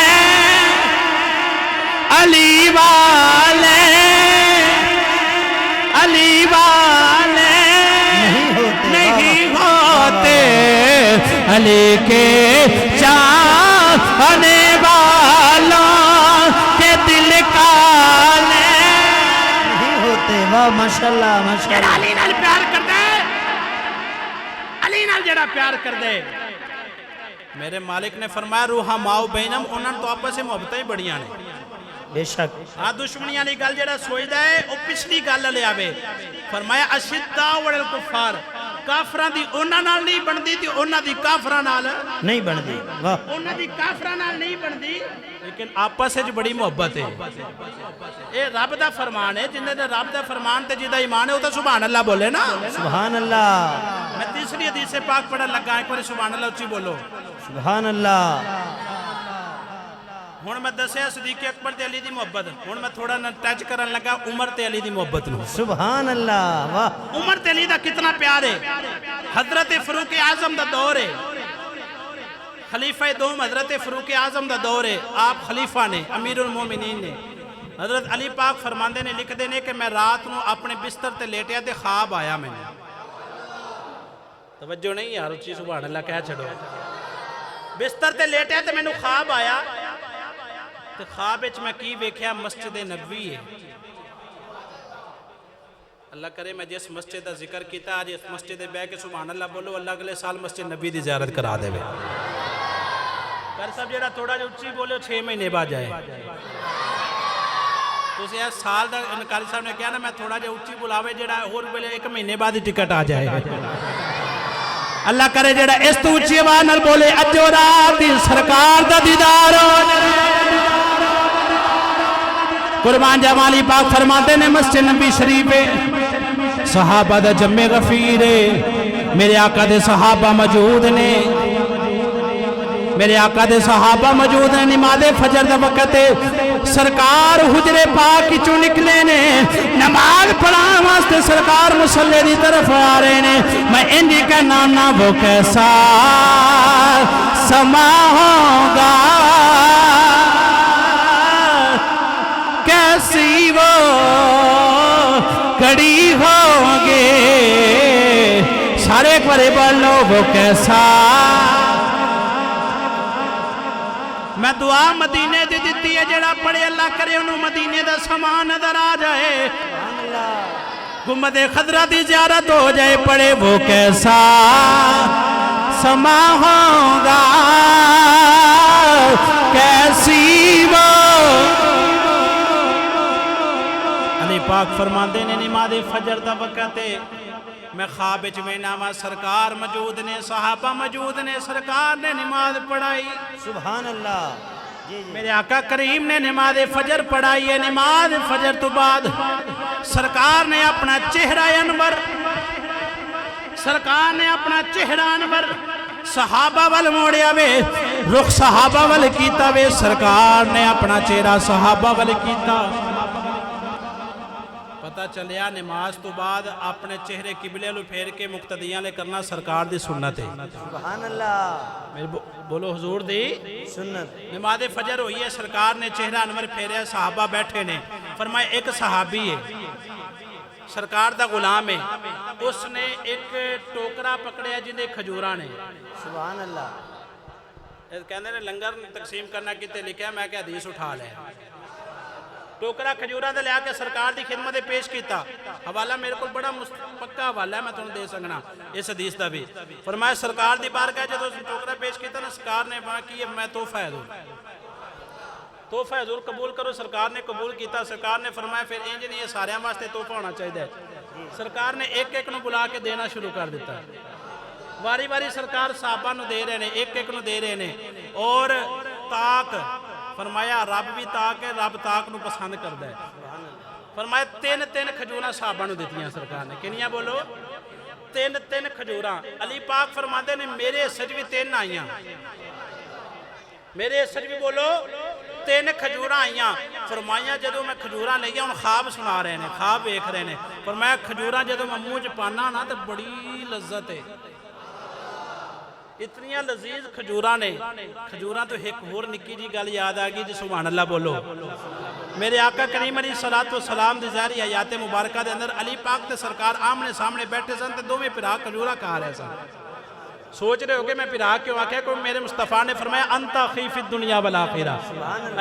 Speaker 1: علی والے، علی والے نہیں ہوتے، علی کے چاہنے والوں کے دل کالے
Speaker 2: نہیں ہوتے۔ واہ ماشاءاللہ ماشاءاللہ۔
Speaker 1: علی نال پیار کر دے، علی نال جڑا پیار کر دے، میرے مالک نے فرمایا روحا ماؤ بینم، انہوں تو آپس سے محبتیں ہی بڑیاں نے۔
Speaker 2: بے شک۔
Speaker 1: دشمنی والی گل جڑا سوچدا ہے او پچھلی گل لے آوے۔ فرمایا اشداء والکفار، کافراں دی انہاں نال نہیں بندی تے انہاں دی کافراں نال
Speaker 2: نہیں بندی، واہ،
Speaker 1: انہاں دی کافراں نال نہیں بندی، لیکن آپس وچ بڑی محبت ہے۔ اے رب دا فرمان ہے، جن دے رب دا فرمان تے جدا ایمان ہے او تے سبحان اللہ بولے نا۔
Speaker 2: سبحان اللہ،
Speaker 1: میں تیسری حدیث پاک پڑھن لگا، ایک بار سبحان اللہ اچھی بولو۔
Speaker 2: سبحان اللہ۔
Speaker 1: ہن میں دسیا صدیق اکبر تے علی دی محبت، ہن میں تھوڑا نہ ٹچ کرن لگا عمر تے علی دی محبت نو۔
Speaker 2: سبحان اللہ، واہ،
Speaker 1: عمر تے علی دا کتنا پیار ہے۔ حضرت فاروق اعظم دا دور ہے، خلیفہ دوم حضرت فاروق اعظم دا دور ہے، آپ خلیفہ نے، امیر المومنین نے۔ حضرت علی پاک فرماندے نے لکھ دے نے کہ میں رات نو اپنے بستر تے لیٹیا تے خواب آیا میں نے۔ توجہ نہیں یار، اچھی سبحان اللہ کہہ چھڑو۔ بستر تے لیٹیا تے میں نو خواب آیا، تو خواب اچھ میں کی ویکھیا مسجد نبوی ہے۔ اللہ کرے میں جس مسجد دا ذکر کیتا آج اس مسجد بے کے سبحان اللہ بولو، اللہ اگلے سال مسجد نبی دی زیارت کرا دے۔ کر سب جڑا تھوڑا جو اچھی بولو 6 مہینے بعد جائے تو اسے سال دا انکاری صاحب نے کہا نا میں تھوڑا جو اچھی بلاوے جڑا اور بولے 1 مہینے بعد ہی ٹکٹ آ جائے۔ اللہ کرے جڑا اس تو اچھی آواز نال بولے اجو رات دی سرکار دا دیدار ہو جائے۔ قربان جمالی پاک فرماتے نے مسجد نبی شریف صحابہ دا جمع غفیر ہے، میرے آقا دے صحابہ موجود نے، میرے آقا دے صحابہ موجود نے، نماز فجر دا وقت ہے، سرکار حجرے پاک کی چوں نکلے نے، نماز پڑھان واسطے سرکار مصلی دی طرف آ رہے نے، میں انجی کا نانا وہ کیسا سما ہوگا، کیسی وہ کڑی ہوں گے، سارے ایک بارے بولو وہ کیسا۔ میں دعا مدینے دی دیتی ہے جڑا پڑھے اللہ کرے انہوں مدینے دا سامان نظر آ جائے، گنبد خضرا دی زیارت ہو جائے، پڑھے وہ کیسا سما ہوگا، کیسی وہ پاک فرماندے نے نماز فجر دا وقت ہے میں خواب وچ وینا وا سرکار موجود نے صحابہ موجود نے سرکار نے نماز پڑھائی
Speaker 2: سبحان اللہ جی جی
Speaker 1: میرے آقا کریم نے نماز فجر پڑھائی ہے نماز فجر تو بعد سرکار نے اپنا چہرہ انور سرکار نے اپنا چہرہ انور صحابہ وال موڑیا وے رخ صحابہ وال کیتا وے سرکار نے اپنا چہرہ صحابہ وال کیتا پتہ چلیا نماز تو بعد اپنے چہرے قبلے لو پھیر کے مقتدیاں لے کرنا سرکار دی سنت ہے
Speaker 2: سبحان اللہ
Speaker 1: میرے بولو حضور دی
Speaker 2: سنت
Speaker 1: نماز فجر ہوئی ہے سرکار نے چہرہ انور پھیریا صحابہ بیٹھے نے فرمایا ایک صحابی ہے سرکار دا غلام ہے اس نے ایک ٹوکرا پکڑیا جنہیں کھجوراں نے
Speaker 2: سبحان اللہ
Speaker 1: کہنے نے لنگر تقسیم کرنا کتے لکھا ہے میں کہ حدیث اٹھا لے ٹوکرا کھجوراں دے لیا کے سرکار دی خدمت پیش کیتا حوالہ میرے کو بڑا پکا حوالہ ہے میں تمہیں دے سکنا اس حدیث دا بھی فرمایا سرکار دی بارگاہ جدو ٹوکرا پیش کیتا نا سرکار نے فرمایا کہ میں تحفہ ہے تحفہ حضور قبول کرو سرکار نے قبول کیتا سرکار نے فرمایا پھر انج نہیں یہ سارے واسطے تحفہ ہونا چاہیے سرکار نے ایک ایک نو بلا کے دینا شروع کر دیتا واری واری سرکار صحابہ نو دے رہے نے ایک ایک نو دے رہے نے اور تاک فرمایا رب بھی تاک ہے رب تاک نو پسند کردا ہے فرمایا تین کھجوراں صحابہ نو دیتیاں سرکار نے کنیاں بولو تین کھجوراں علی پاک فرماندے نے میرے حصے بھی 3 آئیاں میرے حصے بھی بولو 3 کھجوراں آئیاں فرمایا جدو میں کھجوراں لے گیا ان خواب سنا رہے ہیں خواب ایک رہے ہیں فرمایا کھجوراں جدو میں منہ چ پانا نا تو بڑی لذت ہے اتنیاں لذیذ کھجوراں نے کھجوراں تو ایک اور نکی جی گل یاد آ گئی جی سبحان اللہ بولو میرے آقا کریم علیہ الصلوۃ والسلام دی ظاہری حیات مبارکہ دے اندر علی پاک تے سرکار آمنے سامنے بیٹھے سن تے دوویں بھرا کھجوراں کھا رہے سن سوچ رہے ہو کہ میں بھرا کیوں آکھیا کہ میرے مصطفیٰ نے فرمایا انت اخی فی الدنیا والآخرہ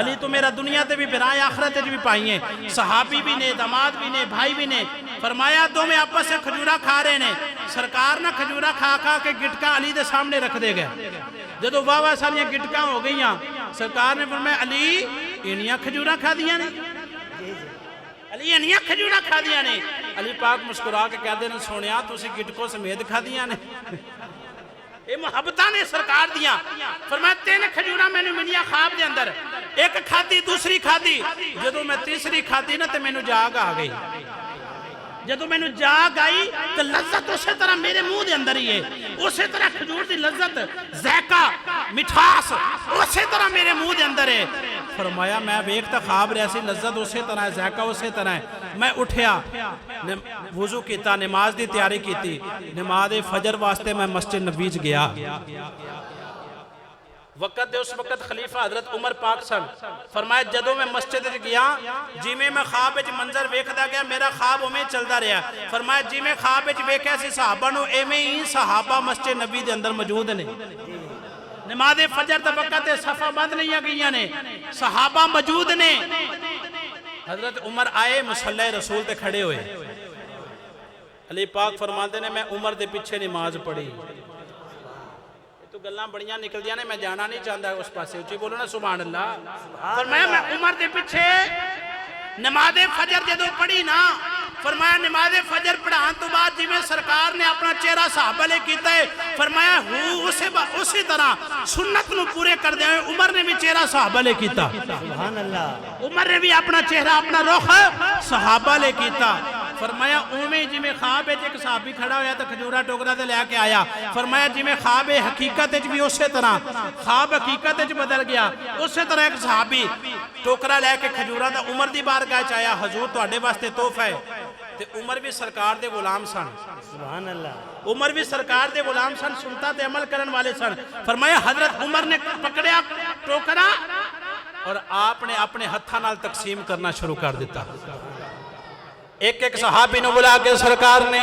Speaker 1: علی تو میرا دنیا تے بھی بھرا ہے آخرت تے بھی پائی ہیں صحابی بھی نے داماد بھی نے بھائی بھی نے فرمایا دو میں آپس سے کھجورا کھا رہے نے سرکار نہ کھجورا کھا کھا کے گٹکا علی دے سامنے رکھ دے گئے جدو واہ ساریاں گٹکاں ہو گئیاں سرکار نے فرمایا علی انیاں کھجورا کھا دیاں نے علی انیاں کھجورا کھا دیاں نے علی پاک مسکرا کے کہہ دے نے سونیا تسی گٹکوں سمیت کھا دیاں نے یہ محبتہ نے سرکار دیاں فرمایا 3 کھجوراں میں نے ملیا خواب دے اندر ایک کھادی دوسری کھادی جدو میں تیسری کھادی نا تے میں نے جاگ آ گئی جدو میں نے جاگ آئی تو لذت اسی طرح میرے منہ دے اندر ہی ہے اسی طرح کھجور دی لذت ذائقہ مٹھاس اسی طرح میرے منہ دے اندر ہے فرمایا میں ویکھتا خواب رہا سی لذت اسی طرح ہے ذائقہ اسی طرح ہے میں اٹھیا وضو کیتا نماز دی تیاری کیتی نماز فجر واسطے میں مسجد نبوی وچ گیا وقت دے اس وقت خلیفہ حضرت عمر پاک سن فرمایا جدو میں مسجد گیا جی میں خواب وچ منظر ویکھدا گیا میرا خواب اوویں چلدا رہیا فرمایا جی میں خواب وچ ویکھیا سی صحابہ نو ایویں ہی صحابہ مسجد نبی دے اندر موجود نے نماز فجر دا وقت صفا بند نہیں گئیاں نے صحابہ موجود نے حضرت عمر آئے مصلی رسول تے کھڑے ہوئے علی پاک فرماندے نے میں عمر دے پیچھے نماز پڑھی تو گلاں بڑیاں نکل دیا نے میں جانا نہیں چاہتا اس پاسے اچھی بولو نا سبحان اللہ فرمایا میں عمر دے پیچھے نماز فجر جدو پڑھی نا فرمایا نماز فجر پڑھان تو بعد جی میں سرکار نے اپنا چہرہ صحابہ لے کیتا ہے فرمایا اسی طرح سنت نو پورے کر دیا ہے عمر نے بھی چہرہ صحابہ لے کیتا
Speaker 2: سبحان اللہ
Speaker 1: عمر نے بھی اپنا چہرہ اپنا رخ صحابہ لے کیتا فرمایا اومیں جی میں خواب ہے ایک صحابی کھڑا ہویا تو کھجورا ٹوکرا دے لیا کے آیا فرمایا جی میں خواب ہے حقیقت بھی اسی طرح خواب حقیقت بدل گیا اسی طرح ایک صحابی ٹوکرا لے کے کھجورا دا عمر دی بارگاہ چ آیا حضور تواڈے واسطے تحفہ ہے تے عمر بھی سرکار دے غلام سن
Speaker 2: سبحان اللہ
Speaker 1: عمر بھی سرکار دے غلام سن سنتا تے عمل کرن والے سن فرمایا حضرت عمر نے پکڑیا ٹوکرا اور آپ نے اپنے ہتھاں نال تقسیم کرنا شروع کر دیتا ایک ایک صحابی نو بلا کے سرکار نے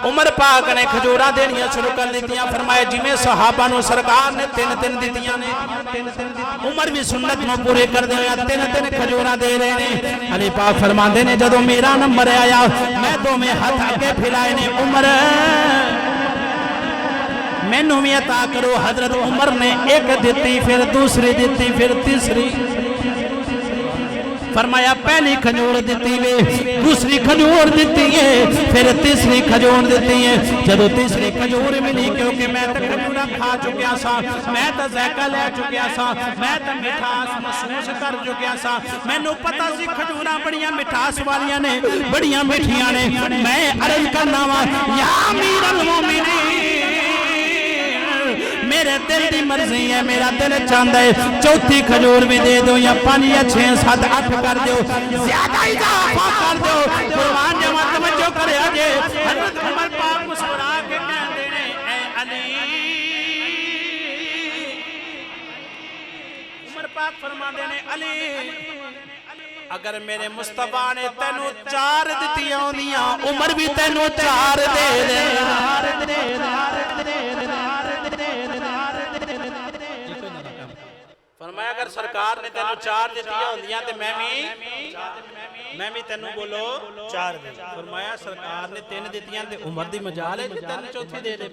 Speaker 1: عمر پاک نے کھجوراں دینیاں شروع کر دیتیاں فرمایا جی میں صحابہ نو سرکار نے 3 دیتیاں نے عمر بھی سنت نو پورے کر دے ہویا 3 کھجوراں دے رہے نے علی پاک فرماندے نے جدو میرا نمبر آیا میں دو میں ہاتھ آگے پھیلائے نے عمر مینوں بھی عطا کرو حضرت عمر نے ایک دیتی پھر دوسری دیتی پھر تیسری
Speaker 2: فرمایا پہلی کھجور دیتی وے دوسری کھجور دیتی ہے پھر تیسری کھجور دیتی ہے جدو تیسری کھجور ملی کیونکہ میں تو کھجورا کھا چکیا سا میں تو ذائقہ لے چکیا سا میں تو مٹھاس محسوس کر چکیا سا میں نو پتہ سی کھجورا بڑیاں مٹھاس والیاں نے بڑیاں مٹھیاں نے میں عرض کرنا وا یا امیر المومنین میرے دل دی مرضی ہے میرا دل چاہتا ہے چوتھی کھجور بھی دے دو یا 5 یا 6 7 8 کر دو زیادہ اضافہ کر دو قربان جمع توجہ کرے آجے حضرت عمر پاک مسکرا کے کہتے ہیں اے علی عمر پاک فرما دینے علی اگر میرے مصطفیٰ نے تینوں 4 دتیاں ہوندیاں عمر بھی تینوں 4 دے دے فرمایا اگر سرکار نے تینوں 4 دتیاں ہوندیاں تے میں بھی تینوں بولو 4 دے فرمایا سرکار نے 3 دتیاں تے عمر دی مجال ہے تے تینوں چوتھی دے دے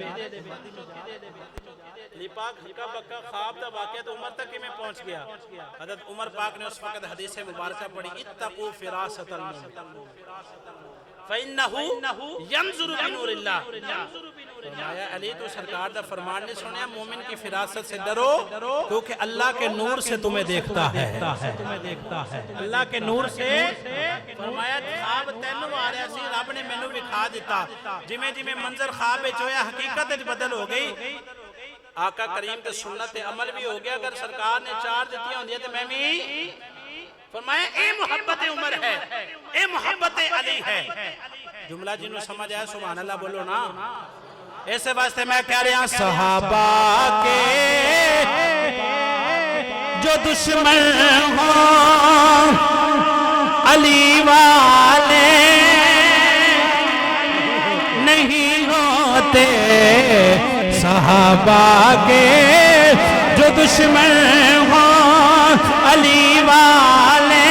Speaker 2: علی پاک ہکا بکا خواب دا واقعہ تو عمر تک ہی میں پہنچ گیا حضرت عمر پاک نے اس وقت حدیث مبارکہ پڑھی اتقوا فراست المومن فَإِنَّهُ يَنظُرُ بِنُورِ اللَّهِ فرمایا علی تو سرکار دا فرمان نے سنیا مومن کی فراست سے ڈرو کیونکہ اللہ کے نور سے تمہیں دیکھتا ہے اللہ کے نور سے فرمایا خواب تینوں آ رہا سی رب نے مینوں وکھا دیتا جویں جویں منظر خواب وچ ہویا حقیقت وچ بدل ہو گئی آقا کریم کے سنت عمل بھی ہو گیا اگر سرکار نے 4 دتیاں ہوندیاں تے میں بھی فرمایا اے محبت عمر ہے اے محبت علی ہے جملہ جنہوں سمجھ آیا سبحان اللہ بولو نا ایسے واسطے میں کہہ رہا صحابہ کے جو دشمن ہوں علی والے نہیں ہوتے صحابہ کے جو دشمن ہوں علی والے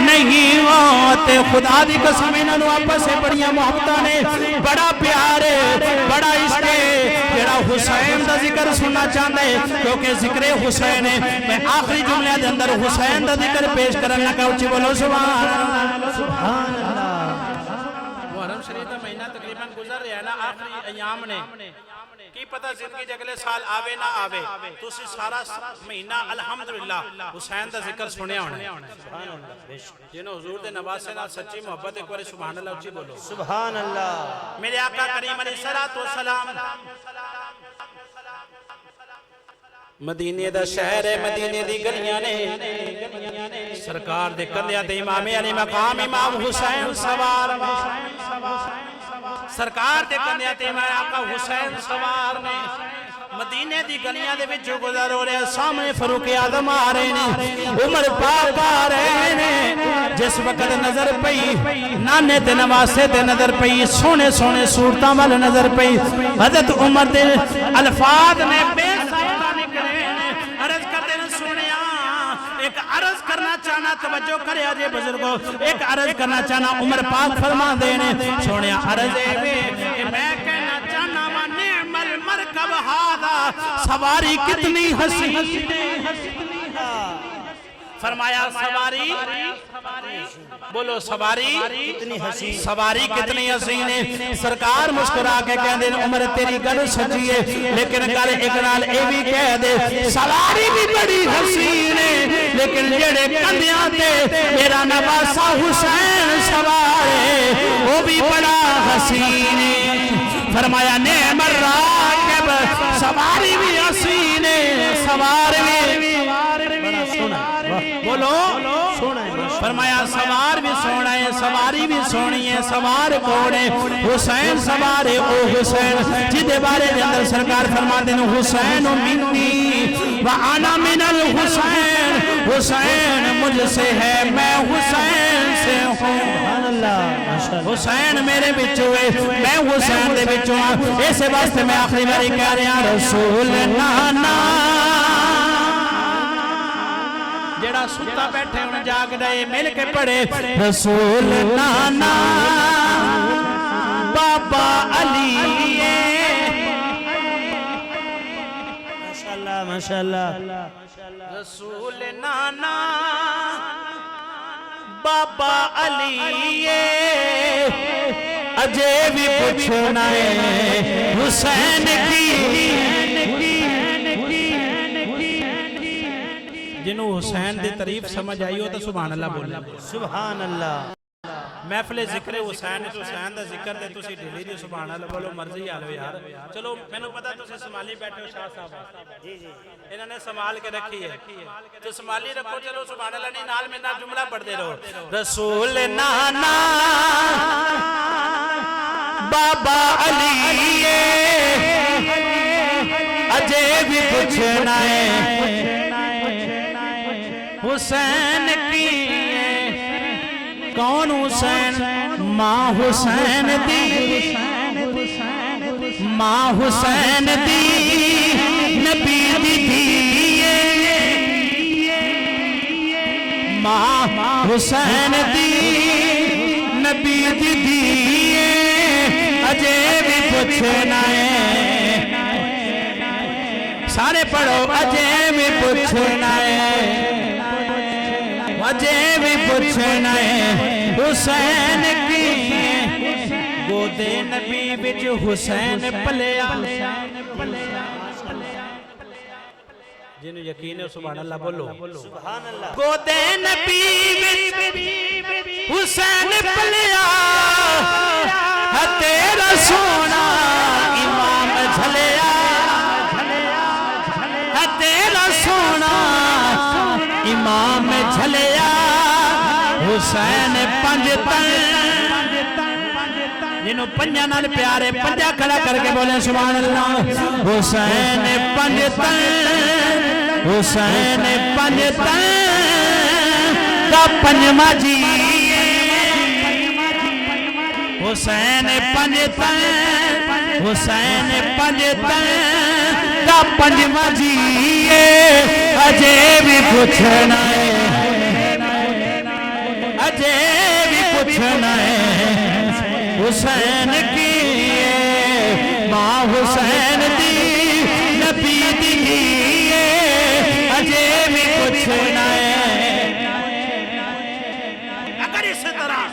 Speaker 2: نہیں ہوتے خدا دی قسم انہوں آپس سے بڑیاں محبتہ نے بڑا پیار بڑا عشق جڑا حسین دا ذکر سننا چاہتا ہے کیونکہ ذکر حسین ہے میں آخری جملے دے اندر حسین دا ذکر پیش کرنا کا اچھی بولو سبحان اللہ محرم شریف دا مہینہ تقریباً گزر رہا ہے نا آخری ایام نے کی پتہ زندگی جگلے سال آوے نہ آوے تو اسی سارا مہینہ الحمدللہ حسین دا ذکر سنے ہونے جنہوں حضور دے نواسے نال سچی محبت ایک بارے سبحان اللہ اچھی بولو سبحان اللہ میرے آقا کریم علیہ السلام مدینے دا شہر ہے مدینے دی گلیاں نے سرکار دے کندیاں تے امام علی مقام امام حسین سوار سرکار دے کندیاں تے امام آقا حسین سوار نے مدینے دی گلیاں دے وچ گزر ہو رہے سامنے فاروق اعظم آ رہے نے عمر پاک آ رہے نے جس وقت نظر پئی نانے تے نواسے تے نظر پئی سونے سونے صورتاں وال نظر پئی حضرت عمر دے الفاظ نے بے ایک عرض کرنا چاہنا توجہ کرے آجے بزرگوں ایک عرض کرنا چاہنا عمر پاک فرما دینے سونے عرض کہ میں کہنا چاہنا وا نعم المرکب ہادا سواری کتنی حسین فرمایا سواری بولو سواری کتنی حسین سواری کتنی حسین ہے سرکار مسکرا کے کہہ دے عمر تیری گل سچی ہے لیکن گل ایک نال اے بھی کہہ دے سواری بھی بڑی حسین ہے لیکن جڑے کندیاں تے میرا نواسا حسین سوار ہے وہ بھی بڑا حسین ہے فرمایا نعم الراکب سواری بھی حسین ہے سوار بھی بڑا سونا بولو فرمایا سوار بھی سونا ہے سواری بھی سونی ہے سوار کون ہے حسین سوار ہے او حسین جدے بارے دے اندر سرکار فرما دیں حسین منی وانا من الحسین حسین مجھ سے ہے میں حسین سے ہوں حسین میرے بچوں ہے میں حسین دے بچوں ہوں ایسے واسطے میں آخری باری کہہ رہے ہیں رسول نانا جڑا ستا بیٹھے انہیں جاگ رہے مل کے پڑھے رسول نانا بابا علی ماشاءاللہ ماشاءاللہ رسول نانا
Speaker 1: بابا علی اجے بھی پوچھنا ہے حسین کی جنہوں حسین دی تعریف سمجھ آئی ہو تو سبحان اللہ بولنا
Speaker 2: سبحان اللہ
Speaker 1: محفل ذکر حسین تو حسین دا ذکر دے تسی ڈھیلی جو سبحان اللہ بولو مرضی آلو یار چلو میں نے پتا تسی سمالی بیٹھے ہو شاہ صاحب
Speaker 2: جی جی
Speaker 1: انہوں نے سمال کے رکھی ہے تو سمالی رکھو چلو سبحان اللہ نہیں نال میں نہ جملہ پڑھ دے رہو رسول نانا بابا علی اجے بھی پوچھنا ہے حسین کی کون حسین ماں حسین دی ماں حسین دی نبی دی دیئے ماں حسین دی نبی دی دیئے اجے بھی پوچھنا ہے سارے پڑھو اجے بھی پوچھنا ہے اجے بھی پوچھنا ہے حسین کی گودے نبی بچ حسین پلیا جنہوں یقین ہے سبحان اللہ بولو
Speaker 2: سبحان اللہ
Speaker 1: گودے نبی بچ حسین پلیا ہے تیرا سونا امام جھلیا ہے تیرا سونا امام جھلیا حسین پنج تن جنہوں پنجا نال پیارے پنجا کھڑا کر کے بولیں سبحان اللہ حسین پنج تن حسین پنج تن کا پنجما جی حسین پنج تن حسین پنج تن کا پنجما جی اجے بھی پوچھنا ہے اجے بھی پوچھنا ہے حسین کی ماں حسین دی نبی دی اجے بھی پوچھنا ہے اگر اس طرح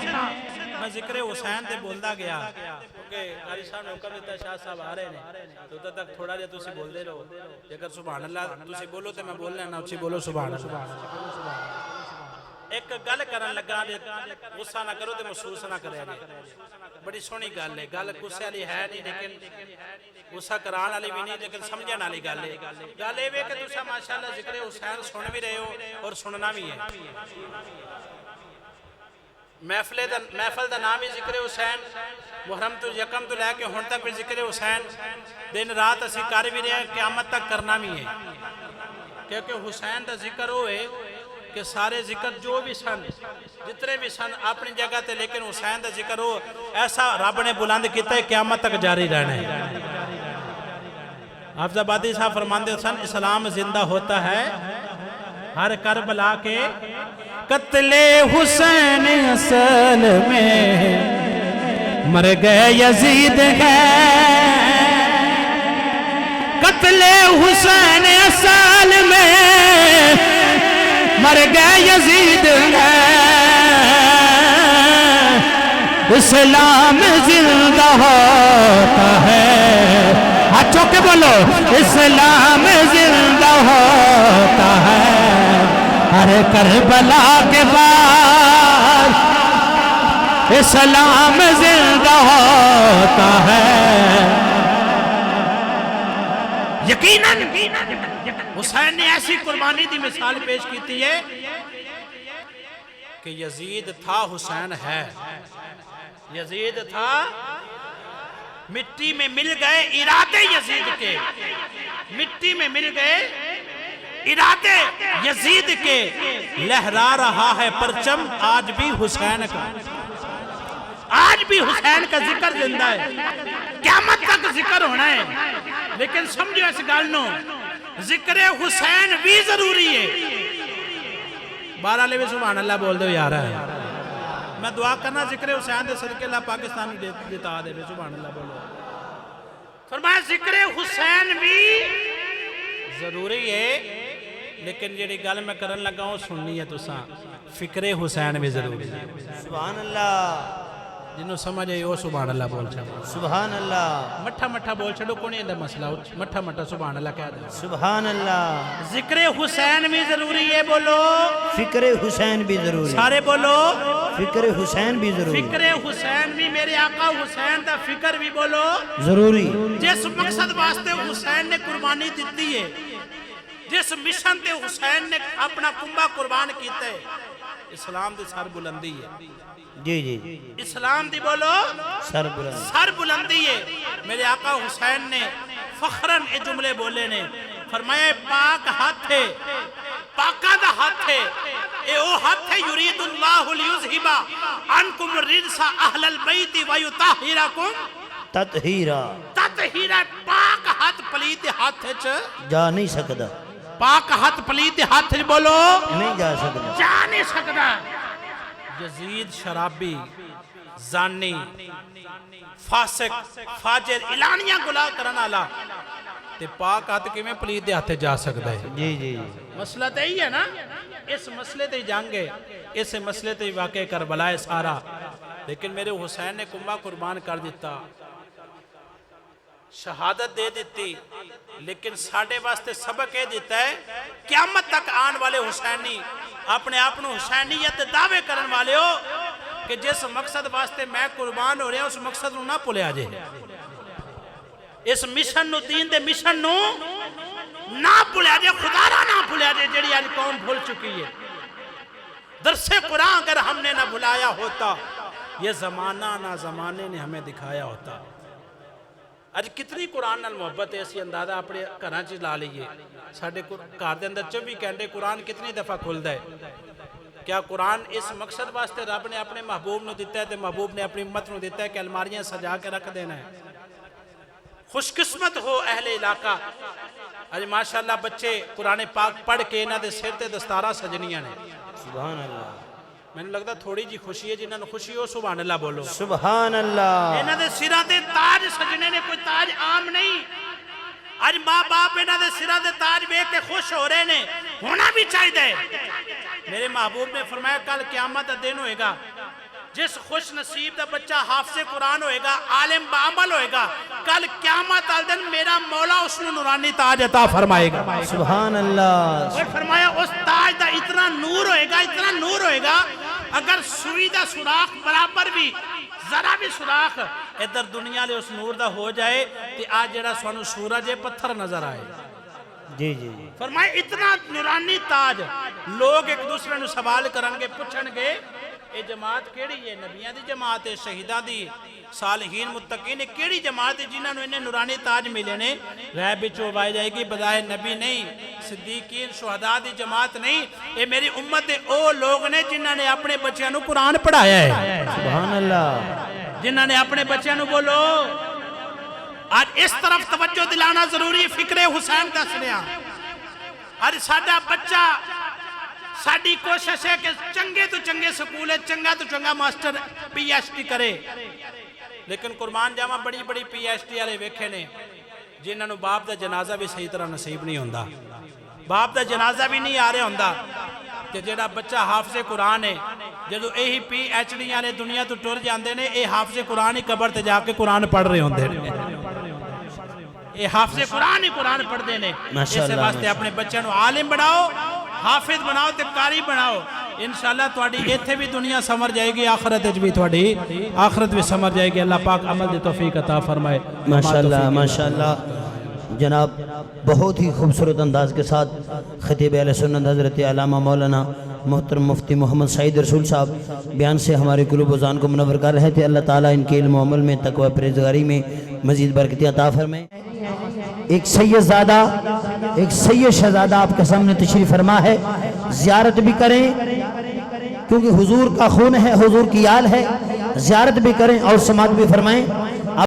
Speaker 1: میں ذکر حسین تے بولدا گیا کیونکہ قاری صاحب نے حکم دیتا شاہ صاحب آ رہے ہیں تو تک تھوڑا جہا تسی بول دے رہو اگر سبحان اللہ تسی بولو تے میں بولنا نہ اچھی بولو سبحان اللہ ایک گل کرن لگا غصہ نہ کرو تے محسوس نہ کرے بڑی سونی گل ہے گل غصے والی ہے نہیں لیکن غصہ کران والی بھی نہیں لیکن سمجھن والی گل ہے گل اے کہ تساں ماشاءاللہ ذکر حسین سن بھی رہے ہو اور سننا بھی ہے محفل دا نام ہی ذکر حسین محرم تو یکم تو لے کے ہن تک بھی ذکر حسین دن رات اسی کر بھی رہے ہیں قیامت تک کرنا بھی ہے کیونکہ حسین دا ذکر ہوئے کہ سارے ذکر جو بھی سن جتنے بھی سن اپنی جگہ تے لیکن حسین دا ذکر ہو ایسا رب نے بلند کیتا ہے قیامت تک جاری رہنا ہے حافظ آبادی صاحب فرماندے سن اسلام زندہ ہوتا ہے ہر کربلا کے قتل حسین اصل میں مر گئے یزید ہے قتل حسین اصل میں مر گئے یزید ہے اسلام زندہ ہوتا ہے ہاتھ چوک کے بولو اسلام زندہ ہوتا ہے ہر کربلا کے بعد اسلام زندہ ہوتا ہے یقیناً حسین نے ایسی قربانی دی مثال پیش کیتی ہے کہ یزید تھا حسین ہے یزید تھا مٹی میں مل گئے ارادے یزید کے مٹی میں مل گئے ارادے یزید کے لہرا رہا ہے پرچم آج بھی حسین کا آج بھی حسین کا ذکر زندہ ہے قیامت تک ذکر ہونا ہے لیکن سمجھو اس گالنوں ذکر حسین بھی ضروری ہے بارہ لے بھی سبحان اللہ بول دو یارہ ہے میں دعا کرنا ذکر حسین دے صدقے اللہ پاکستان دیتا دے سبحان اللہ بولو فرمایا ذکر حسین بھی ضروری ہے لیکن جیڑی گل میں کرن لگا ہوں سننی ہے تساں فکر حسین بھی ضروری ہے
Speaker 2: سبحان اللہ
Speaker 1: جنہوں سمجھ آئی وہ سبحان اللہ بول چھڑو
Speaker 2: سبحان اللہ
Speaker 1: مٹھا مٹھا بول چھڑو کونی اندر مسئلہ مٹھا مٹھا سبحان اللہ کہہ دے
Speaker 2: سبحان اللہ
Speaker 1: ذکر حسین بھی ضروری ہے بولو
Speaker 2: فکر حسین بھی ضروری
Speaker 1: سارے بولو
Speaker 2: فکر حسین بھی ضروری
Speaker 1: فکر حسین بھی میرے آقا حسین دا فکر بھی بولو
Speaker 2: ضروری
Speaker 1: جس مقصد واسطے حسین نے قربانی دیتی ہے جس مشن تے حسین نے اپنا کنبہ قربان کیتا ہے اسلام دی سر بلندی ہے
Speaker 2: جی جی
Speaker 1: اسلام دی بولو
Speaker 2: سر بلند
Speaker 1: سر بلندی ہے میرے آقا حسین نے فخراً اے جملے بولے نے فرمایا پاک ہاتھ ہے پاکاں دا ہاتھ ہے اے او ہاتھ ہے یرید اللہ لیذہبا عنکم الرجس اہل البیت ویطہرکم
Speaker 2: تطہیرا
Speaker 1: تطہیرا پاک ہاتھ پلیت ہاتھ چ
Speaker 2: جا نہیں سکتا
Speaker 1: پاک ہاتھ پلیت ہاتھ بولو
Speaker 2: نہیں جا سکتا
Speaker 1: جا نہیں سکتا یزید شرابی زانی فاسق فاجر اعلانیاں گناہ کرن والا تے پاک ہاتھ کیویں پلیت دے ہاتھ جا سکدا ہے
Speaker 2: جی جی
Speaker 1: مسئلہ تے ہی ہے نا اس مسئلے تے جنگ ہے اس مسئلے تے واقع کربلا ہے سارا لیکن میرے حسین نے کنبہ قربان کر دیتا شہادت دے دیتی لیکن ساڑھے واسطے سبق یہ دیتا ہے قیامت تک آن والے حسینی اپنے اپنوں حسینیت دعوے کرن والے ہو کہ جس مقصد واسطے میں قربان ہو رہا ہوں اس مقصد نو نہ پلے آجے اس مشن نو دین دے مشن نو نہ پلے آجے خدا را نہ پلے آجے جڑی آج قوم بھول چکی ہے درس قرآن اگر ہم نے نہ بھلایا ہوتا یہ زمانہ نہ زمانے نے ہمیں دکھایا ہوتا آج کتنی قرآن نال محبت ہے اسی اندازہ اپنے گھراں چ لا لئیے ساڈے گھر دے اندر 24 گھنٹے قرآن کتنی دفعہ کھلدا ہے کیا قرآن اس مقصد واسطے رب نے اپنے محبوب نو دیتا ہے تے محبوب نے اپنی امت نو دیتا ہے کہ الماریاں سجا کے رکھ دینا ہے خوش قسمت ہو اہل علاقہ آج ماشاءاللہ بچے قرآن پاک پڑھ کے انہاں دے سر تے دستاراں سجنیاں نے
Speaker 2: سبحان اللہ
Speaker 1: میں نے لگتا تھوڑی جی خوشی ہے جنہاں نے خوشی ہو سبحان اللہ بولو
Speaker 2: سبحان اللہ
Speaker 1: انہاں دے سراں تے تاج سجنے نے کوئی تاج عام نہیں آج ماں باپ انہاں دے سراں تے تاج ویکھ کے خوش ہو رہے نے ہونا بھی چاہیے میرے محبوب نے فرمایا کل قیامت دا دن ہوئے گا جس خوش نصیب دا بچہ حافظ قرآن ہوئے گا عالم بعمل ہوئے گا کل قیامت دا دن میرا مولا اس نے نورانی تاج عطا فرمائے گا
Speaker 2: سبحان اللہ
Speaker 1: اور فرمایا اس تاج دا اتنا نور ہوئے گا اگر سوئی دا سوراخ برابر بھی ذرا بھی سوراخ ادھر دنیا لے اس نور دا ہو جائے تے آج جڑا سانو سورج پتھر نظر آئے
Speaker 2: جی جی
Speaker 1: فرمایا اتنا نورانی تاج لوگ ایک دوسرے نو سوال کرن گے پوچھن گے اے جماعت کیڑی ہے نبیاں دی جماعت ہے شہیداں دی صالحین متقین کیڑی جماعت ہے جنہاں نو انہیں نورانی تاج ملے نے غیب وچوں وائے جائے گی بظاہر نبی نہیں صدیقین شہداء دی جماعت نہیں اے میری امت دے او لوگ نے جنہاں نے اپنے بچیاں نو قرآن پڑھایا ہے
Speaker 2: سبحان اللہ
Speaker 1: جنہاں نے اپنے بچیاں نو بولو آج اس طرف توجہ دلانا ضروری ہے فکر حسین کا سنیا آج ساڈا بچہ ساڑی کوشش ہے کہ چنگے تو چنگے سکول ہے چنگا تو چنگا ماسٹر پی ایچ ڈی کرے لیکن قربان جاواں بڑی بڑی پی ایچ ڈی والے ویکھے نے جنہاں نو باپ دا جنازہ بھی صحیح طرح نصیب نہیں ہوندا باپ دا جنازہ بھی نہیں آ رہا ہوندا کہ جڑا بچہ حافظ قرآن ہے جدو یہی پی ایچ ڈی والے دنیا تو ٹر جاندے نے اے حافظ قرآن ہی قبر تے جا کے قرآن پڑھ رہے ہوندے نے اے حافظ قرآن ہی قرآن پڑھ دے نے اس واسطے اپنے بچوں نو عالم بناؤ حافظ بناؤ تے قاری بناؤ انشاءاللہ تواڈی ایتھے بھی دنیا سمر جائے گی آخرت وچ بھی تواڈی آخرت بھی سمر جائے گی اللہ پاک عمل دی توفیق عطا فرمائے
Speaker 2: ماشاءاللہ ماشاءاللہ جناب بہت ہی خوبصورت انداز کے ساتھ خطیب اہل سنت حضرت علامہ مولانا محترم مفتی محمد سعید رسول صاحب بیان سے ہمارے قلوب و ذہن کو منور کر رہے تھے اللہ تعالیٰ ان کے علم و عمل میں تقوی پرہیزگاری میں مزید برکتیں عطا فرمائے ایک سید زادہ ایک سید شہزادہ آپ کے سامنے تشریف فرما ہے زیارت بھی کریں کیونکہ حضور کا خون ہے حضور کی آل ہے زیارت بھی کریں اور سماعت بھی فرمائیں